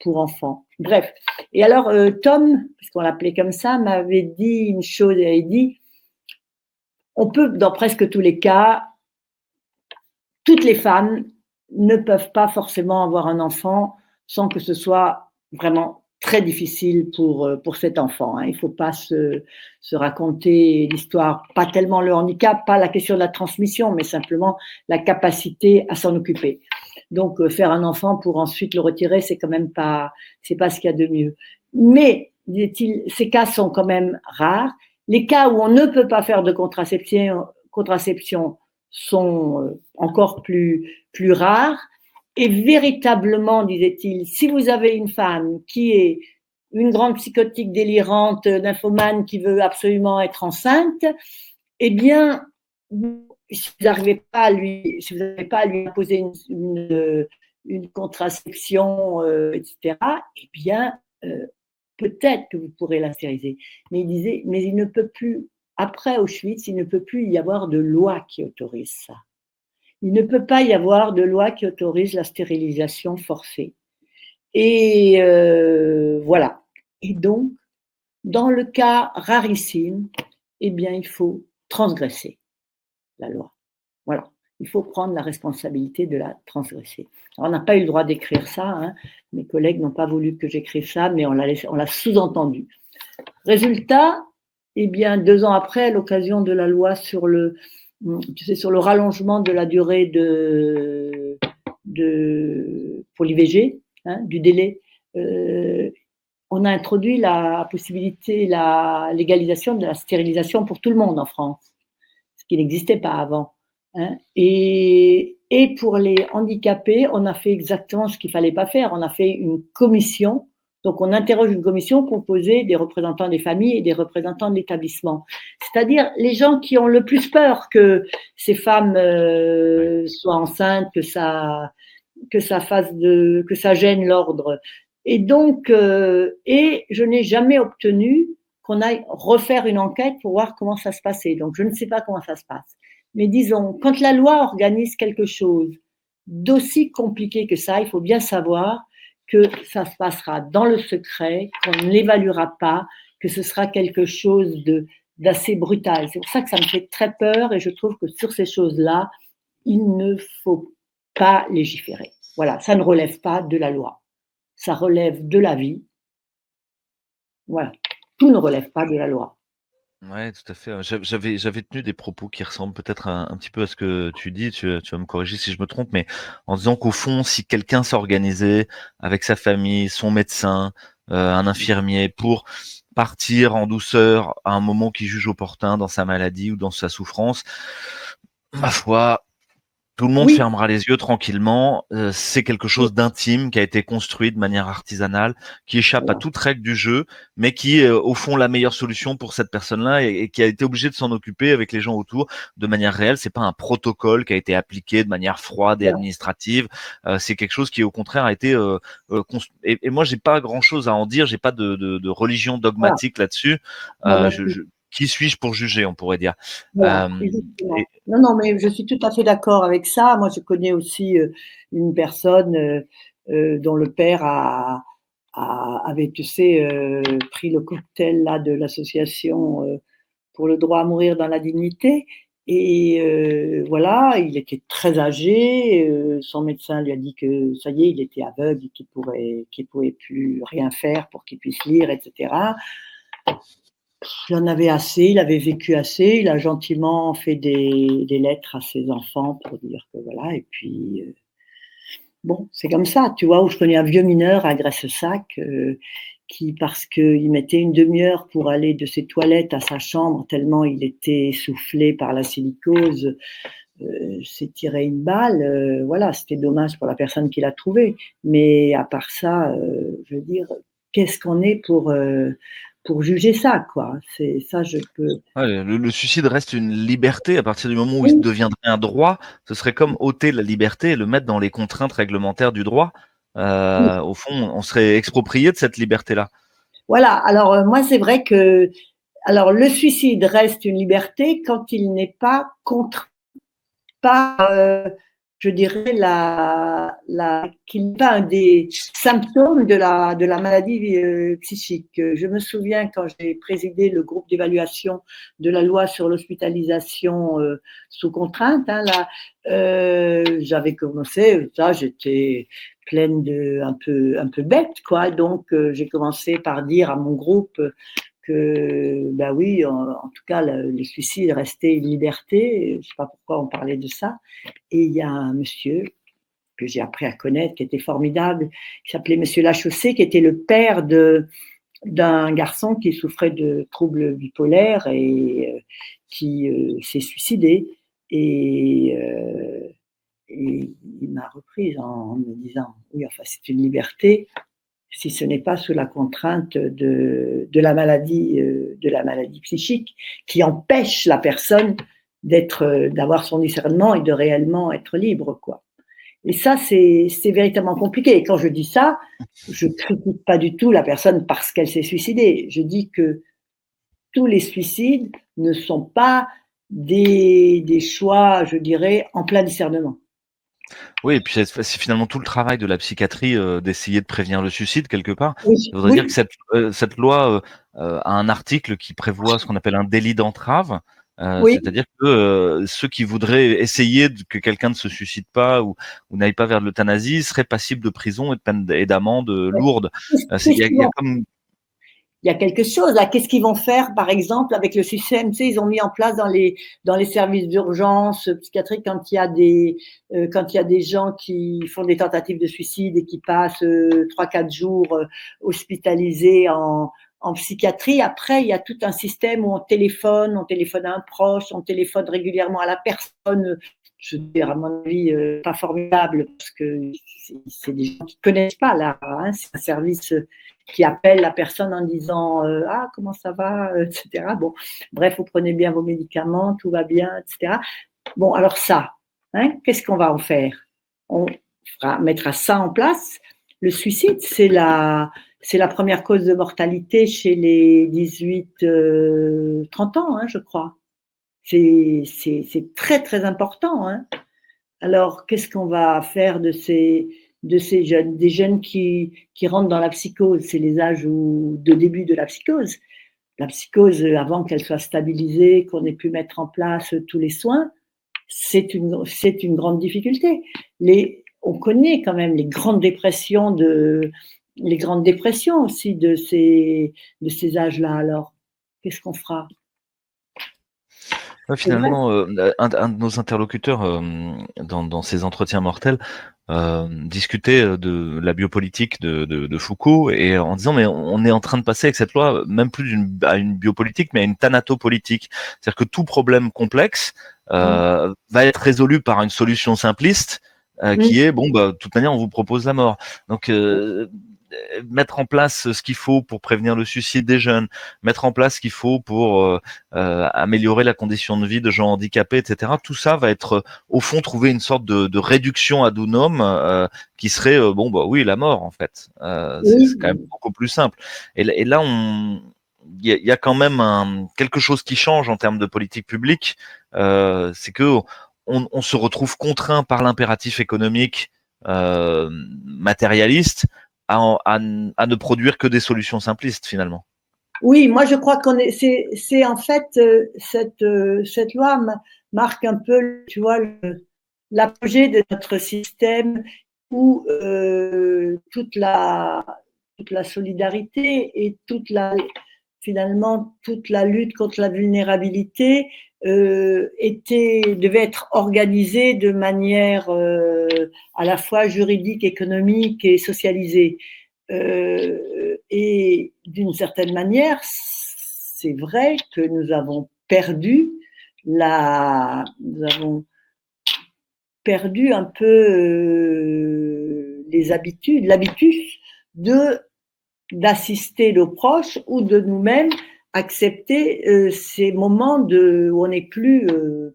enfants. Bref. Et alors, Tom, puisqu'on l'appelait comme ça, m'avait dit une chose. Il avait dit, on peut, dans presque tous les cas, toutes les femmes ne peuvent pas forcément avoir un enfant sans que ce soit vraiment très difficile pour cet enfant. Hein. Il ne faut pas se raconter l'histoire, pas tellement le handicap, pas la question de la transmission, mais simplement la capacité à s'en occuper. Donc, faire un enfant pour ensuite le retirer, c'est quand même pas ce qu'il y a de mieux. Mais, dit-il, ces cas sont quand même rares. Les cas où on ne peut pas faire de contraception sont encore plus rares. Et véritablement, disait-il, si vous avez une femme qui est une grande psychotique délirante, nymphomane qui veut absolument être enceinte, eh bien, si vous n'arrivez pas à lui imposer une contraception, etc., eh bien, peut-être que vous pourrez la stériliser. Mais il disait, mais il ne peut plus, après Auschwitz, il ne peut plus y avoir de loi qui autorise ça. Il ne peut pas y avoir de loi qui autorise la stérilisation forcée. Et voilà. Et donc, dans le cas rarissime, eh bien, il faut transgresser la loi. Voilà. Il faut prendre la responsabilité de la transgresser. Alors, on n'a pas eu le droit d'écrire ça. Hein. Mes collègues n'ont pas voulu que j'écrive ça, mais on l'a sous-entendu. Résultat, eh bien, 2 ans après, à l'occasion de la loi sur le tu sais, sur le rallongement de la durée pour l'IVG, hein, du délai, on a introduit la possibilité, la légalisation de la stérilisation pour tout le monde en France, ce qui n'existait pas avant. Hein. Et pour les handicapés, on a fait exactement ce qu'il ne fallait pas faire. On a fait une commission. Donc, on interroge une commission composée des représentants des familles et des représentants de l'établissement. C'est-à-dire les gens qui ont le plus peur que ces femmes soient enceintes, que ça gêne l'ordre. Et donc, et je n'ai jamais obtenu qu'on aille refaire une enquête pour voir comment ça se passait. Donc, je ne sais pas comment ça se passe. Mais disons, quand la loi organise quelque chose d'aussi compliqué que ça, il faut bien savoir que ça se passera dans le secret, qu'on ne l'évaluera pas, que ce sera quelque chose d'assez brutal. C'est pour ça que ça me fait très peur et je trouve que sur ces choses-là, il ne faut pas légiférer. Voilà, ça ne relève pas de la loi. Ça relève de la vie. Voilà, tout ne relève pas de la loi. Ouais, tout à fait. J'avais tenu des propos qui ressemblent peut-être un petit peu à ce que tu dis. Tu vas me corriger si je me trompe, mais en disant qu'au fond, si quelqu'un s'organisait avec sa famille, son médecin, un infirmier, pour partir en douceur à un moment qu'il juge opportun dans sa maladie ou dans sa souffrance, ma foi, tout le monde Oui, fermera les yeux tranquillement. C'est quelque chose d'intime qui a été construit de manière artisanale, qui échappe à voilà. toute règle du jeu, mais qui est au fond la meilleure solution pour cette personne-là et qui a été obligé de s'en occuper avec les gens autour de manière réelle. C'est pas un protocole qui a été appliqué de manière froide et Voilà. administrative. C'est quelque chose qui au contraire a été et moi j'ai pas grand-chose à en dire. J'ai pas de religion Voilà. dogmatique là-dessus. Moi non Je, plus. je, qui suis-je pour juger, on pourrait dire. Voilà, Euh, et, exactement. Non, non, mais je suis tout à fait d'accord avec ça. Moi, je connais aussi une personne dont le père avait, tu sais, pris le cocktail là de l'association pour le droit à mourir dans la dignité. Et voilà, il était très âgé. Son médecin lui a dit que ça y est, il était aveugle et qu'il pouvait plus rien faire pour qu'il puisse lire, etc. Il en avait assez, il avait vécu assez, il a gentiment fait des lettres à ses enfants pour dire que voilà, et puis bon, c'est comme ça, tu vois, où je connais un vieux mineur à Graisse-Sac qui, parce qu'il mettait une demi-heure pour aller de ses toilettes à sa chambre, tellement il était essoufflé par la silicose, s'est tiré une balle, voilà, c'était dommage pour la personne qui l'a trouvé. Mais à part ça, je veux dire, qu'est-ce qu'on est pour juger ça, quoi. C'est ça, je peux. ouais, le suicide reste une liberté à partir du moment où il Oui, deviendrait un droit. Ce serait comme ôter la liberté et le mettre dans les contraintes réglementaires du droit. oui. Au fond, on serait exproprié de cette liberté-là. Voilà. Alors moi, c'est vrai que, alors le suicide reste une liberté quand il n'est pas contraint par, je dirais, qu'il n'est pas un des symptômes de la maladie psychique. Je me souviens quand j'ai présidé le groupe d'évaluation de la loi sur l'hospitalisation sous contrainte, hein, là, j'avais commencé, ça, j'étais pleine un peu bête, quoi. Donc, j'ai commencé par dire à mon groupe que, ben oui, en tout cas, le suicide restait une liberté. Je ne sais pas pourquoi on parlait de ça. Et il y a un monsieur que j'ai appris à connaître, qui était formidable, qui s'appelait Monsieur Lachaussée, qui était le père d'un garçon qui souffrait de troubles bipolaires et qui s'est suicidé. Et, euh, et il m'a reprise en me disant, oui, enfin, c'est une liberté, si ce n'est pas sous la contrainte de la maladie psychique, qui empêche la personne d'avoir son discernement et de réellement être libre, quoi. Et ça, c'est véritablement compliqué. Et quand je dis ça, je critique pas du tout la personne parce qu'elle s'est suicidée. Je dis que tous les suicides ne sont pas des choix, je dirais, en plein discernement. Oui, et puis c'est finalement tout le travail de la psychiatrie d'essayer de prévenir le suicide quelque part. Oui, Ça voudrait dire que oui, cette loi a un article qui prévoit ce qu'on appelle un délit d'entrave. oui, C'est-à-dire que ceux qui voudraient essayer que quelqu'un ne se suicide pas ou n'aille pas vers de l'euthanasie seraient passibles de prison et de peine et d'amende lourde. c'est Il y a souvent comme y a quelque chose là. Qu'est-ce qu'ils vont faire, par exemple, avec le système? Tu sais, ils ont mis en place dans les services d'urgence psychiatriques quand il y a des gens qui font des tentatives de suicide et qui passent 3-4 jours hospitalisés en psychiatrie. Après, il y a tout un système où on téléphone à un proche, on téléphone régulièrement à la personne. Je veux dire, à mon avis, pas formidable, parce que c'est des gens qui ne connaissent pas là. Hein, c'est un service qui appelle la personne en disant ah, comment ça va, etc. Bon, bref, vous prenez bien vos médicaments, tout va bien, etc. Bon, alors ça, hein, qu'est-ce qu'on va en faire? On mettra ça en place. Le suicide, c'est la première cause de mortalité chez les 18-30 ans, hein, je crois. C'est très, très important. Hein. Alors, qu'est-ce qu'on va faire de ces jeunes? Des jeunes qui rentrent dans la psychose, c'est les âges de début de la psychose. La psychose, avant qu'elle soit stabilisée, qu'on ait pu mettre en place tous les soins, c'est une grande difficulté. On connaît quand même les grandes dépressions aussi de ces âges-là. Alors, qu'est-ce qu'on fera? Ouais, finalement, un de nos interlocuteurs dans ces entretiens mortels discutait de la biopolitique de Foucault, et en disant mais on est en train de passer avec cette loi même plus à une biopolitique, mais à une thanatopolitique. C'est-à-dire que tout problème complexe va être résolu par une solution simpliste qui est bon, bah de toute manière on vous propose la mort. Donc mettre en place ce qu'il faut pour prévenir le suicide des jeunes, mettre en place ce qu'il faut pour améliorer la condition de vie de gens handicapés, etc. Tout ça va être, au fond, trouver une sorte de réduction ad unum qui serait, bon, bah oui, la mort, en fait. C'est quand même beaucoup plus simple. Et là, il y a quand même quelque chose qui change en termes de politique publique, c'est que on se retrouve contraint par l'impératif économique matérialiste à ne produire que des solutions simplistes, finalement. Oui, moi je crois c'est en fait cette loi marque un peu, tu vois, l'apogée de notre système où toute la solidarité et finalement toute la lutte contre la vulnérabilité devait être organisée de manière à la fois juridique, économique et socialisée. Et d'une certaine manière, c'est vrai que nous avons perdu un peu l'habitude d'assister nos proches ou de nous-mêmes accepter ces moments où on n'est plus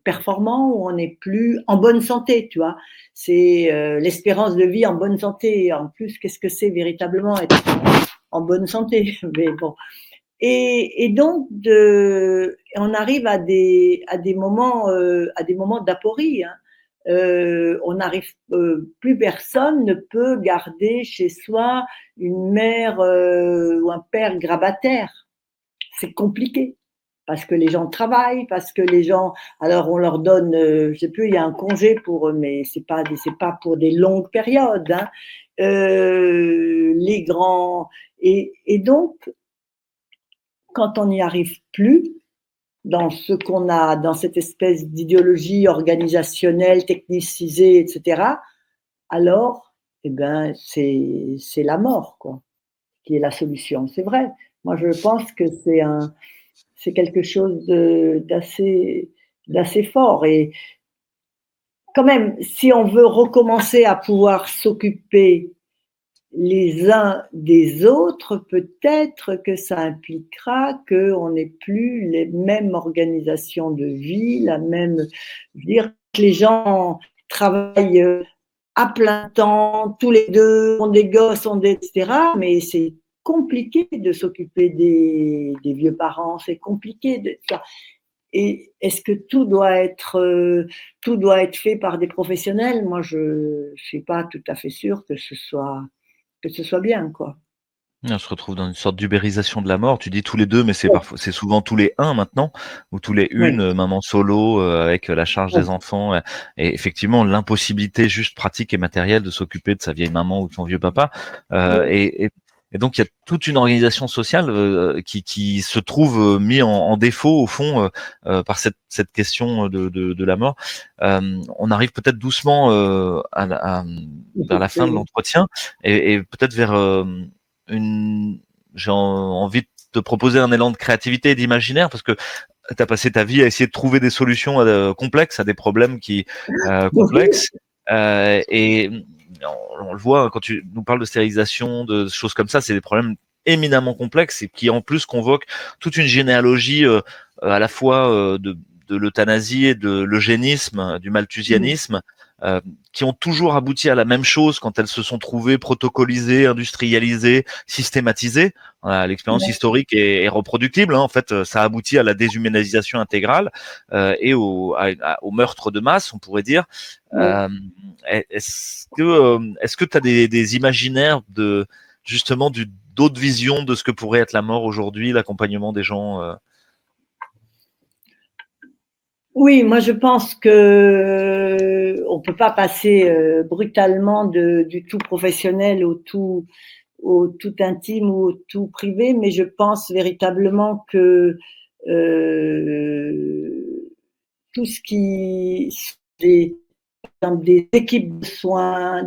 performant, où on n'est plus en bonne santé, tu vois. C'est l'espérance de vie en bonne santé. En plus, qu'est-ce que c'est véritablement être en bonne santé? Mais bon. Et donc, on arrive à des moments d'aporie. Hein. On n'arrive plus, personne ne peut garder chez soi une mère ou un père grabataire. C'est compliqué parce que les gens travaillent, parce que les gens, alors on leur donne, je sais plus, il y a un congé pour eux, mais c'est pas pour des longues périodes. Hein. Les grands et donc quand on n'y arrive plus dans ce qu'on a, dans cette espèce d'idéologie organisationnelle, technicisée, etc., alors, eh ben, c'est la mort, quoi, qui est la solution. C'est vrai. Moi, je pense que c'est quelque chose d'assez fort. Et quand même, si on veut recommencer à pouvoir s'occuper les uns des autres, peut-être que ça impliquera qu'on n'ait plus les mêmes organisations de vie, je veux dire que les gens travaillent à plein temps, tous les deux, ont des gosses, etc. Mais c'est compliqué de s'occuper des vieux parents, c'est compliqué. Et est-ce que tout doit être fait par des professionnels? Moi, je suis pas tout à fait sûre que ce soit bien, quoi. On se retrouve dans une sorte d'ubérisation de la mort. Tu dis tous les deux, mais c'est souvent tous les un maintenant, ou tous les une, maman solo avec la charge des enfants, et effectivement l'impossibilité juste pratique et matérielle de s'occuper de sa vieille maman ou de son vieux papa. Et Et donc, il y a toute une organisation sociale qui se trouve mis en défaut, au fond, par cette question de la mort. On arrive peut-être doucement vers la fin de l'entretien et peut-être vers une... J'ai envie de te proposer un élan de créativité et d'imaginaire, parce que tu as passé ta vie à essayer de trouver des solutions complexes à des problèmes complexes. Et on le voit quand tu nous parles de stérilisation, de choses comme ça, c'est des problèmes éminemment complexes et qui en plus convoquent toute une généalogie à la fois de l'euthanasie et de l'eugénisme, du malthusianisme, qui ont toujours abouti à la même chose quand elles se sont trouvées protocolisées, industrialisées, systématisées. Voilà, l'expérience historique est reproductible, hein. En fait, ça aboutit à la déshumanisation intégrale et au meurtre de masse, on pourrait dire. Est-ce que tu as des imaginaires de justement d'autres visions de ce que pourrait être la mort aujourd'hui, l'accompagnement des gens Oui, moi je pense que on peut pas passer brutalement du tout professionnel au tout intime ou au tout privé, mais je pense véritablement que tout ce qui des équipes de soins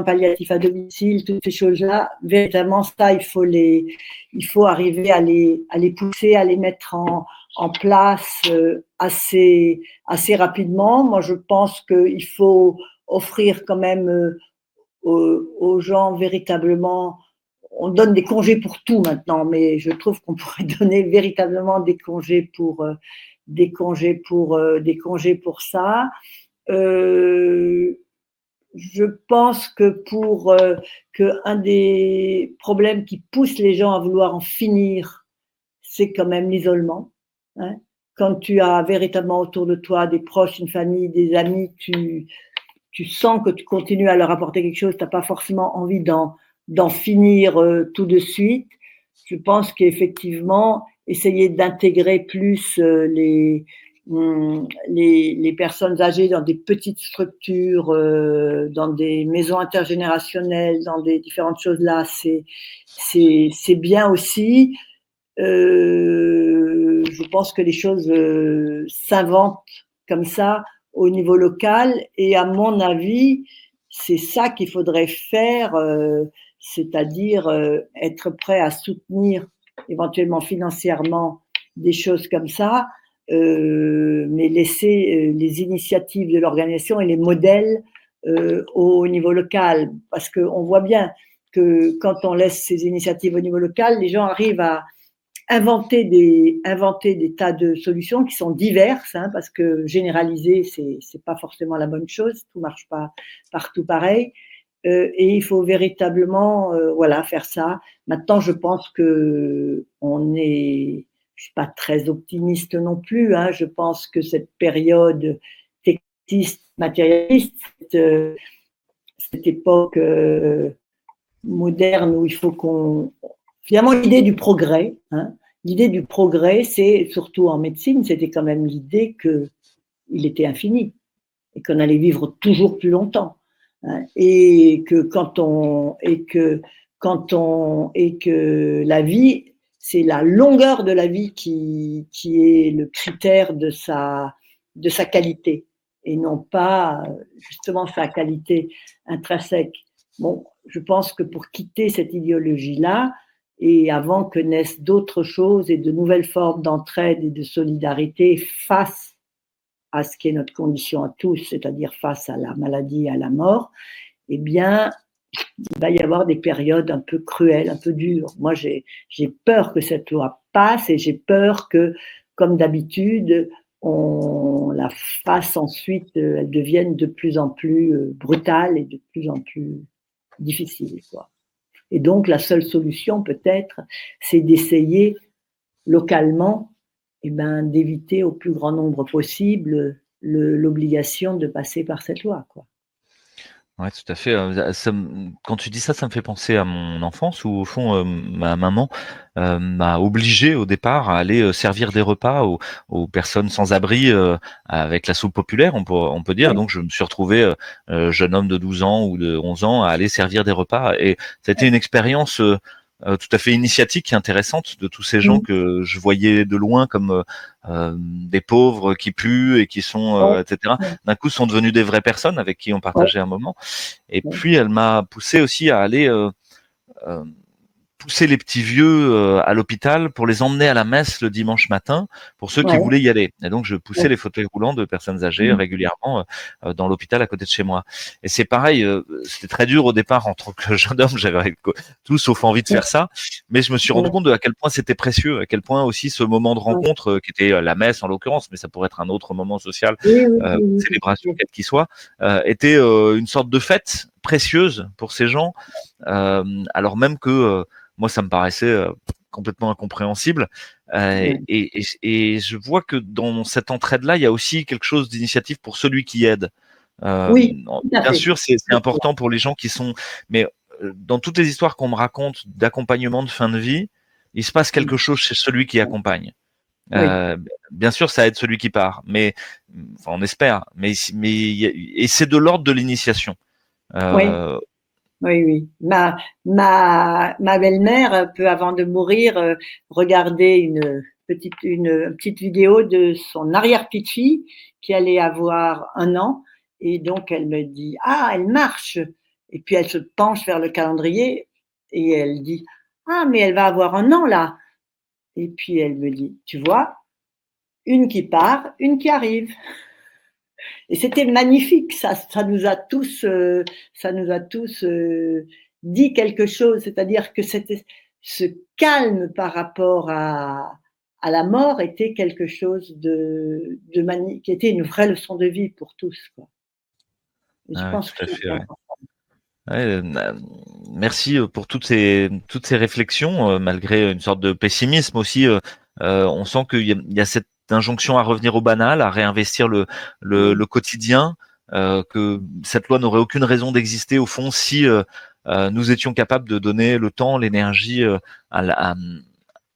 palliatifs à domicile, toutes ces choses-là, véritablement ça, il faut arriver à les pousser, à les mettre en place assez rapidement. Moi, je pense qu'il faut offrir quand même aux gens véritablement. On donne des congés pour tout maintenant, mais je trouve qu'on pourrait donner véritablement des congés pour ça. Je pense que un des problèmes qui pousse les gens à vouloir en finir, c'est quand même l'isolement. Hein. Quand tu as véritablement autour de toi des proches, une famille, des amis, tu sens que tu continues à leur apporter quelque chose, tu n'as pas forcément envie d'en finir tout de suite. Je pense qu'effectivement, essayer d'intégrer plus les personnes âgées dans des petites structures, dans des maisons intergénérationnelles, dans des différentes choses là, c'est bien aussi. Je pense que les choses s'inventent comme ça au niveau local et à mon avis, c'est ça qu'il faudrait faire, c'est-à-dire être prêt à soutenir éventuellement financièrement des choses comme ça, mais laisser les initiatives de l'organisation et les modèles au niveau local, parce qu'on voit bien que quand on laisse ces initiatives au niveau local, les gens arrivent à inventer des tas de solutions qui sont diverses, hein, parce que généraliser, c'est pas forcément la bonne chose, tout marche pas partout pareil, et il faut véritablement voilà, faire ça. Maintenant, je pense que je suis pas très optimiste non plus, hein, je pense que cette période techniciste, matérialiste, cette époque moderne où il faut finalement, l'idée du progrès, hein, l'idée du progrès, c'est surtout en médecine, c'était quand même l'idée qu'il était infini et qu'on allait vivre toujours plus longtemps, hein, et que la vie, c'est la longueur de la vie qui est le critère de sa qualité et non pas justement sa qualité intrinsèque. Bon, je pense que pour quitter cette idéologie-là, et avant que naissent d'autres choses et de nouvelles formes d'entraide et de solidarité face à ce qui est notre condition à tous, c'est-à-dire face à la maladie et à la mort, eh bien, il va y avoir des périodes un peu cruelles, un peu dures. Moi, j'ai peur que cette loi passe et j'ai peur que, comme d'habitude, on la fasse ensuite, elle devienne de plus en plus brutale et de plus en plus difficile, quoi. Et donc, la seule solution, peut-être, c'est d'essayer localement d'éviter au plus grand nombre possible l'obligation de passer par cette loi, quoi. Ouais, tout à fait. Quand tu dis ça, ça me fait penser à mon enfance où, au fond, ma maman m'a obligé au départ à aller servir des repas aux personnes sans abri avec la soupe populaire, on peut dire. Oui, Donc, je me suis retrouvé, jeune homme de 12 ans ou de 11 ans, à aller servir des repas. Et ça a été une expérience tout à fait initiatique et intéressante de tous ces gens mm, que je voyais de loin comme des pauvres qui puent et qui sont, oui, etc. oui, D'un coup, sont devenus des vraies personnes avec qui on oui, partageait un moment. Et oui, puis elle m'a poussé aussi à aller euh, pousser les petits vieux à l'hôpital pour les emmener à la messe le dimanche matin pour ceux qui oui, voulaient y aller. Et donc je poussais oui, les fauteuils roulants de personnes âgées mm, régulièrement dans l'hôpital à côté de chez moi. Et c'est pareil, c'était très dur au départ en tant que jeune homme, j'avais tout sauf envie de oui, faire ça, mais je me suis rendu oui, compte de à quel point c'était précieux, à quel point aussi ce moment de oui, rencontre qui était la messe en l'occurrence, mais ça pourrait être un autre moment social, oui, oui, oui, tout à célébration fait. quelle qu'il soit, était une sorte de fête précieuse pour ces gens alors même que moi, ça me paraissait complètement incompréhensible. Ouais. Et je vois que dans cette entraide-là, il y a aussi quelque chose d'initiative pour celui qui aide. Oui, tout à Bien fait. sûr, c'est important pour les gens qui sont, mais dans toutes les histoires qu'on me raconte d'accompagnement de fin de vie, il se passe quelque chose chez celui qui accompagne. Oui, Euh, Bien sûr, ça aide celui qui part, mais enfin, on espère. Et c'est de l'ordre de l'initiation. oui. Euh, Oui, oui. Ma belle-mère, peu avant de mourir, regardait une petite vidéo de son arrière-petite-fille qui allait avoir 1 an. Et donc, elle me dit, ah, elle marche. Et puis, elle se penche vers le calendrier et elle dit, ah, mais elle va avoir 1 an là. Et puis, elle me dit, tu vois, une qui part, une qui arrive. Et c'était magnifique, ça nous a tous dit quelque chose, c'est-à-dire que c'était ce calme par rapport à la mort était quelque chose qui était une vraie leçon de vie pour tous, quoi. Et je ah ouais, pense que tout à fait. c'est Ouais. important. Ouais, merci pour toutes ces réflexions, malgré une sorte de pessimisme aussi. On sent il y a cette injonction à revenir au banal, à réinvestir le quotidien, que cette loi n'aurait aucune raison d'exister au fond si nous étions capables de donner le temps, l'énergie à, la- à,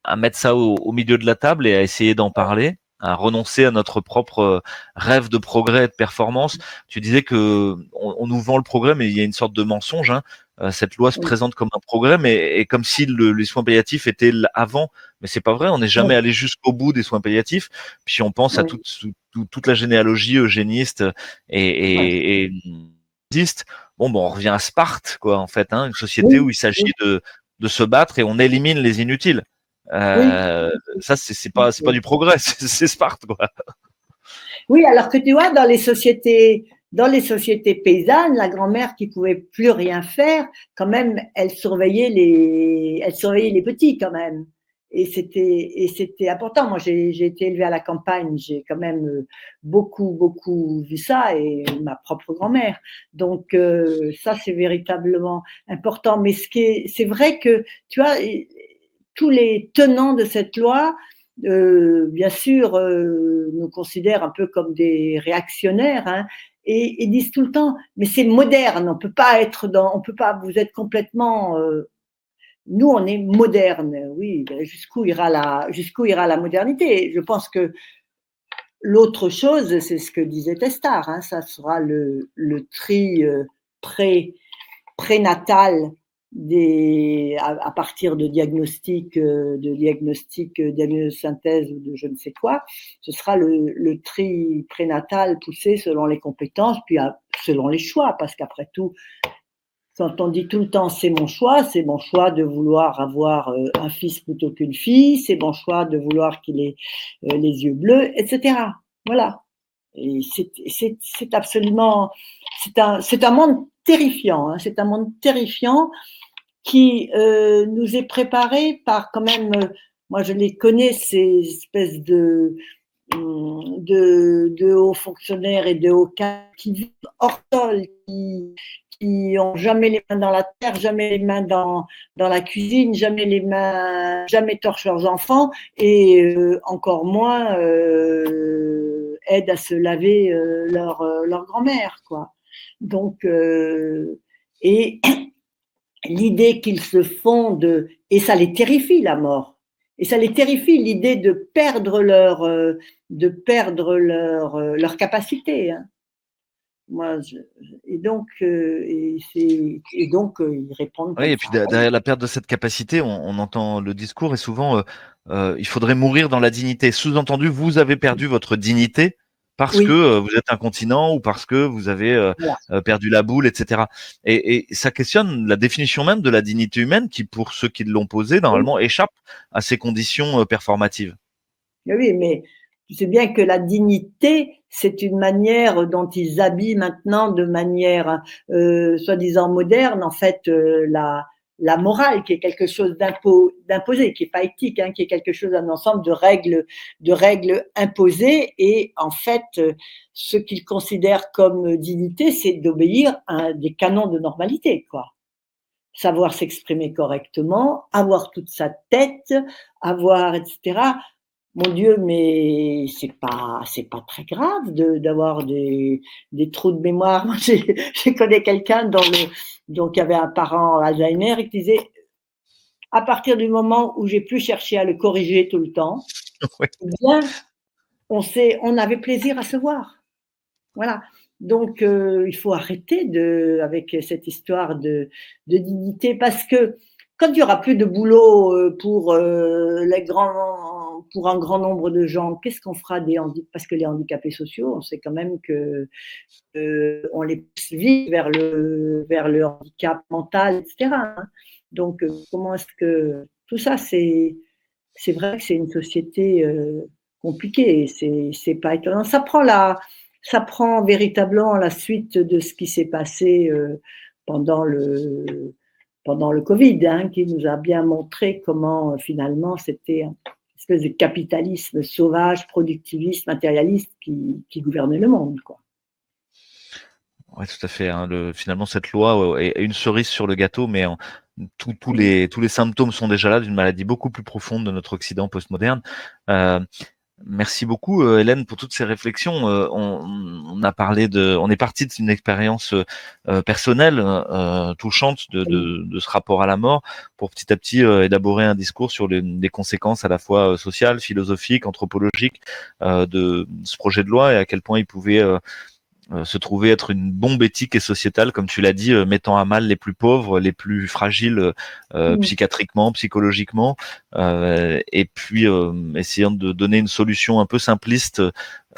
à mettre ça au milieu de la table et à essayer d'en parler, à renoncer à notre propre rêve de progrès et de performance. Tu disais que on nous vend le progrès, mais il y a une sorte de mensonge. Hein. Cette loi se Oui, présente comme un progrès, mais et comme si les soins palliatifs étaient avant. Mais c'est pas vrai. On n'est jamais oui, allé jusqu'au bout des soins palliatifs. Puis on pense à oui, toute la généalogie eugéniste ouais. et existe. Bon, on revient à Sparte, quoi, en fait, hein, une société où Oui, il s'agit oui, de se battre et on élimine les inutiles. oui, Euh, Ça, c'est pas oui. du progrès, c'est Sparte, quoi. Oui, alors que tu vois, dans les sociétés paysannes, la grand-mère qui pouvait plus rien faire, quand même, elle surveillait les petits quand même. Et c'était important. Moi, j'ai été élevée à la campagne, j'ai quand même beaucoup vu ça, et ma propre grand-mère. Donc, ça, c'est véritablement important. Mais c'est vrai que, tu vois, tous les tenants de cette loi, bien sûr, nous considèrent un peu comme des réactionnaires, hein, et disent tout le temps, mais c'est moderne, on peut pas, vous êtes complètement, nous on est moderne, oui, ben, jusqu'où ira la modernité? Je pense que l'autre chose, c'est ce que disait Testard, hein, ça sera le tri pré, prénatal à partir de synthèse ou de je ne sais quoi, ce sera le tri prénatal poussé selon les compétences, puis selon les choix, parce qu'après tout, quand on dit tout le temps c'est mon choix de vouloir avoir un fils plutôt qu'une fille, c'est mon choix de vouloir qu'il ait les yeux bleus, etc. Voilà. Et c'est absolument, c'est un monde terrifiant, hein, c'est un monde terrifiant qui nous est préparé par quand même, moi je les connais, ces espèces de hauts fonctionnaires et de hauts cadres qui vivent hors sol, qui ont jamais les mains dans la terre, jamais les mains dans la cuisine, jamais torchent leurs enfants, et encore moins aident à se laver leur grand-mère, quoi. Donc, et l'idée qu'ils se font et ça les terrifie la mort, et ça les terrifie l'idée de perdre leur capacité. Hein. Moi, et donc ils répondent Oui, comme et puis ça. derrière la perte de cette capacité, on entend le discours et souvent il faudrait mourir dans la dignité. Sous-entendu, vous avez perdu votre dignité parce que Oui, vous êtes incontinent ou parce que vous avez voilà. perdu la boule, etc. Et ça questionne la définition même de la dignité humaine qui, pour ceux qui l'ont posée, Oui, normalement échappe à ces conditions performatives. oui, mais tu sais bien que la dignité, c'est une manière dont ils habillent maintenant de manière soi-disant moderne, en fait, la morale, qui est quelque chose d'imposé, qui n'est pas éthique, hein, qui est quelque chose, un ensemble de règles imposées. Et en fait, ce qu'ils considèrent comme dignité, c'est d'obéir à des canons de normalité, quoi. Savoir s'exprimer correctement, avoir toute sa tête, avoir, etc. Mon Dieu, mais c'est pas très grave d'avoir des trous de mémoire. Moi, j'ai connu quelqu'un qui avait un parent Alzheimer et qui disait, à partir du moment où j'ai plus cherché à le corriger tout le temps, Ouais. eh bien, on avait plaisir à se voir. Voilà. Donc, il faut arrêter avec cette histoire de dignité, parce que quand il y aura plus de boulot pour un grand nombre de gens, qu'est-ce qu'on fera parce que les handicapés sociaux, on sait quand même que on les pousse vite vers le handicap mental, etc. Hein. Donc, comment est-ce que tout ça, c'est vrai que c'est une société compliquée. C'est pas étonnant. Ça prend véritablement la suite de ce qui s'est passé pendant le Covid, hein, qui nous a bien montré comment finalement c'était une espèce de capitalisme sauvage, productiviste, matérialiste qui gouvernait le monde, quoi. Ouais, tout à fait. Hein. Finalement, cette loi est une cerise sur le gâteau, mais tous les symptômes sont déjà là d'une maladie beaucoup plus profonde de notre Occident postmoderne. Euh, Merci beaucoup, Hélène, pour toutes ces réflexions. On a parlé on est parti d'une expérience personnelle, touchante de ce rapport à la mort, pour petit à petit élaborer un discours sur les conséquences à la fois sociales, philosophiques, anthropologiques de ce projet de loi et à quel point il pouvait se trouver être une bombe éthique et sociétale, comme tu l'as dit, mettant à mal les plus pauvres, les plus fragiles psychiatriquement, psychologiquement, et puis essayant de donner une solution un peu simpliste,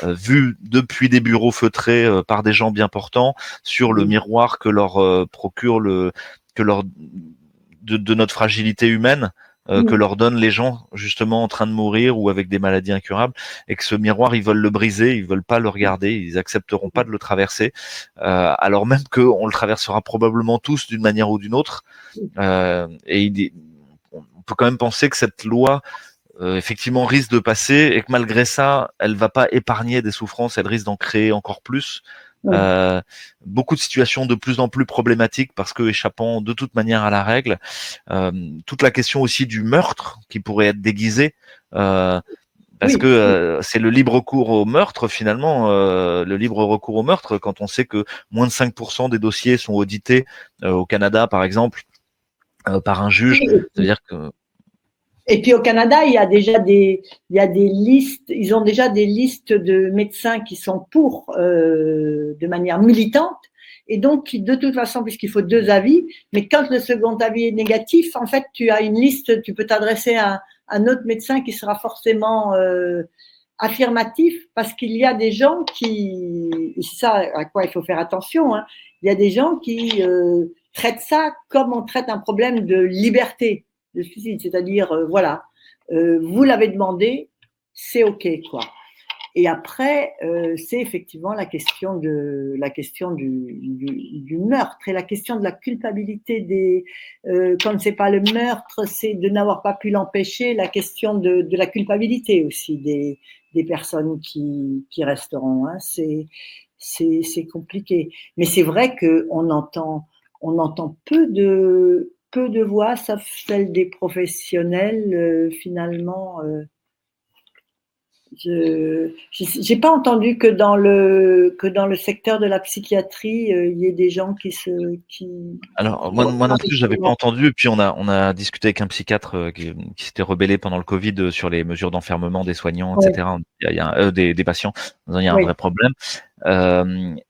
vue depuis des bureaux feutrés par des gens bien portants, sur le miroir que leur procure que leur de notre fragilité humaine, que leur donnent les gens justement en train de mourir ou avec des maladies incurables, et que ce miroir, ils veulent le briser, ils veulent pas le regarder, ils accepteront pas de le traverser, alors même qu'on le traversera probablement tous d'une manière ou d'une autre. On peut quand même penser que cette loi effectivement risque de passer et que malgré ça, elle va pas épargner des souffrances, elle risque d'en créer encore plus. Oui. Euh, Beaucoup de situations de plus en plus problématiques parce que échappant de toute manière à la règle. Toute la question aussi du meurtre qui pourrait être déguisé. Parce que Oui. c'est le libre recours au meurtre finalement, le libre recours au meurtre, quand on sait que moins de 5% des dossiers sont audités au Canada par exemple par un juge, Oui. c'est-à-dire que Et puis au Canada, il y a des listes, ils ont déjà des listes de médecins qui sont pour de manière militante. Et donc, de toute façon, puisqu'il faut deux avis, mais quand le second avis est négatif, en fait, tu as une liste, tu peux t'adresser à un autre médecin qui sera forcément affirmatif, parce qu'il y a des gens et c'est ça à quoi il faut faire attention, hein, il y a des gens qui traitent ça comme on traite un problème de liberté de suicide, c'est-à-dire, voilà, vous l'avez demandé, c'est OK, quoi. Et après, c'est effectivement la question du meurtre et la question de la culpabilité quand c'est pas le meurtre, c'est de n'avoir pas pu l'empêcher, la question de la culpabilité aussi des personnes qui resteront. Hein. C'est compliqué. Mais c'est vrai qu'on entend peu de voix, sauf celles des professionnels, finalement, J'ai pas entendu que dans le secteur de la psychiatrie, il y ait des gens qui Alors moi non plus, j'avais pas entendu. Et puis on a discuté avec un psychiatre qui s'était rebellé pendant le Covid sur les mesures d'enfermement des soignants, Ouais, etc. Il y a des patients. Il y a un ouais. vrai problème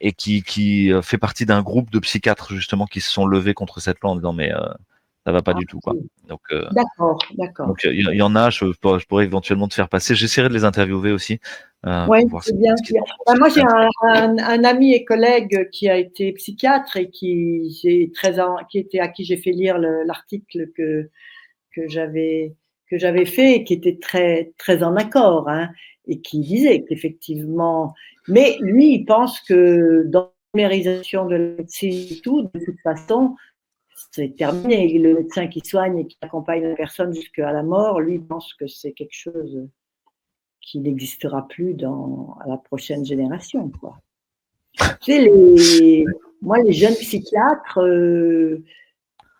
et qui fait partie d'un groupe de psychiatres justement qui se sont levés contre cette loi en disant mais ça va pas Ah, du tout quoi. Donc d'accord, d'accord. il y en a, je pourrais éventuellement te faire passer. J'essaierai de les interviewer aussi Oui, pour voir c'est bien. ce qu'ils en Ben, pensent. moi, j'ai un ami et collègue qui a été psychiatre et à qui j'ai fait lire l'article que j'avais que j'avais fait et qui était très très en accord, hein, et qui disait qu'effectivement, mais lui, il pense que dans la numérisation de la médecine et tout, de toute façon, c'est terminé. Le médecin qui soigne et qui accompagne la personne jusqu'à la mort, lui, pense que c'est quelque chose qui n'existera plus à la prochaine génération, quoi. Tu sais, moi, les jeunes psychiatres,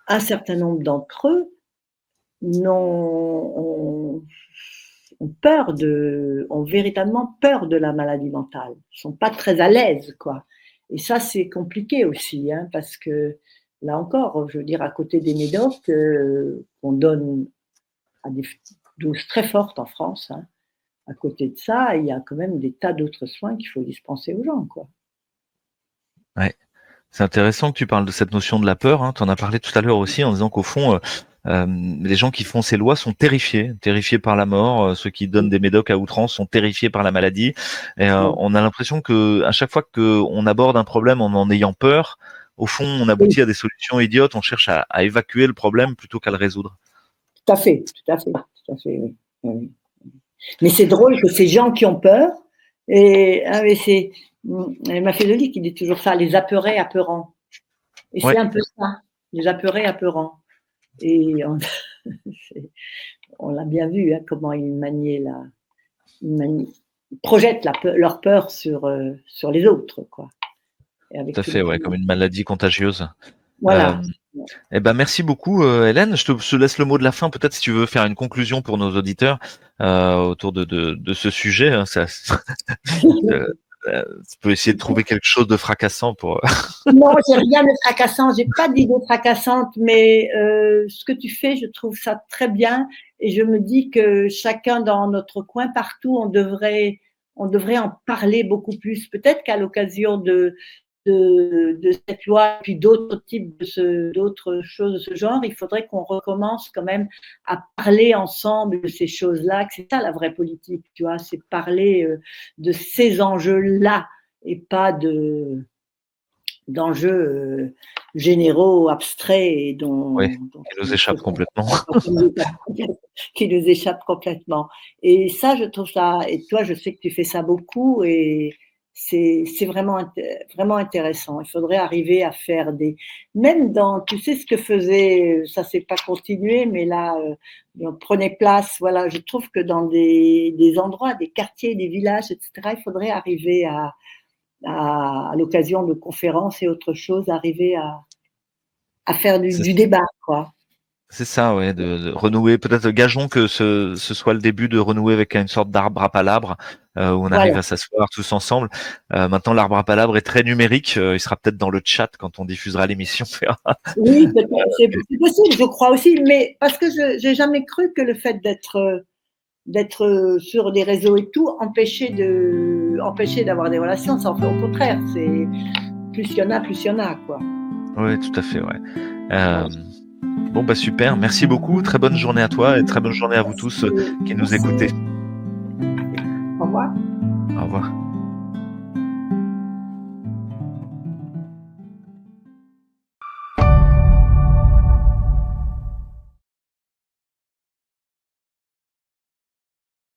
un certain nombre d'entre eux ont véritablement peur de la maladie mentale. Ils sont pas très à l'aise, quoi. Et ça, c'est compliqué aussi, hein, parce que là encore, je veux dire, à côté des médocs, qu'on donne à des doses très fortes en France, hein, à côté de ça, il y a quand même des tas d'autres soins qu'il faut dispenser aux gens, quoi. Ouais. C'est intéressant que tu parles de cette notion de la peur. Hein. Tu en as parlé tout à l'heure aussi en disant qu'au fond, les gens qui font ces lois sont terrifiés par la mort. Ceux qui donnent des médocs à outrance sont terrifiés par la maladie. Et on a l'impression que à chaque fois qu'on aborde un problème en ayant peur, au fond, on Oui, aboutit à des solutions idiotes. On cherche à évacuer le problème plutôt qu'à le résoudre. tout à fait, tout à fait, tout à fait. Oui. Oui. Mais c'est drôle que ces gens qui ont peur, mais c'est Machiavelli qui dit toujours ça, les apeurés apeurants. Et c'est Ouais, un peu ça, les apeurés apeurants. Et on l'a bien vu, hein, comment ils maniaient ils projettent leur peur sur les autres, quoi. Et avec tout à tous les fait. Ouais, comme une maladie contagieuse. Euh, voilà. Eh ben merci beaucoup Hélène. Je te laisse le mot de la fin, peut-être si tu veux faire une conclusion pour nos auditeurs autour de ce sujet. Hein, euh, tu peux essayer de trouver quelque chose de fracassant pour. Non, j'ai rien de fracassant, j'ai pas d'idée fracassante, mais ce que tu fais, je trouve ça très bien et je me dis que chacun dans notre coin, partout, on devrait en parler beaucoup plus. Peut-être qu'à l'occasion de cette loi, puis d'autres types d'autres choses de ce genre, il faudrait qu'on recommence quand même à parler ensemble de ces choses-là, que c'est ça la vraie politique, tu vois, c'est parler de ces enjeux-là et pas d'enjeux généraux, abstraits et Oui, dont qui nous échappe complètement. qui nous échappent complètement. Et ça, je trouve ça, et toi, je sais que tu fais ça beaucoup et c'est vraiment intéressant. Il faudrait arriver à faire même tu sais ce que faisait, ça s'est pas continué, mais là, on prenait place, voilà, je trouve que dans des endroits, des quartiers, des villages, etc., il faudrait arriver à l'occasion de conférences et autres choses, arriver à faire C'est du débat, quoi. c'est ça, ouais, de renouer. Peut-être gageons que ce soit le début de renouer avec une sorte d'arbre à palabres où on arrive Voilà. à s'asseoir tous ensemble. Maintenant, l'arbre à palabres est très numérique. Il sera peut-être dans le chat quand on diffusera l'émission. Oui, c'est possible, je crois aussi, mais parce que je n'ai jamais cru que le fait d'être sur des réseaux et tout empêchait d'avoir des relations. Ça en fait au contraire. C'est plus il y en a, quoi. Oui, tout à fait, ouais. Bon, bah super. Merci beaucoup. Très bonne journée à toi et très bonne journée à vous tous qui nous écoutez. Au revoir. Au revoir.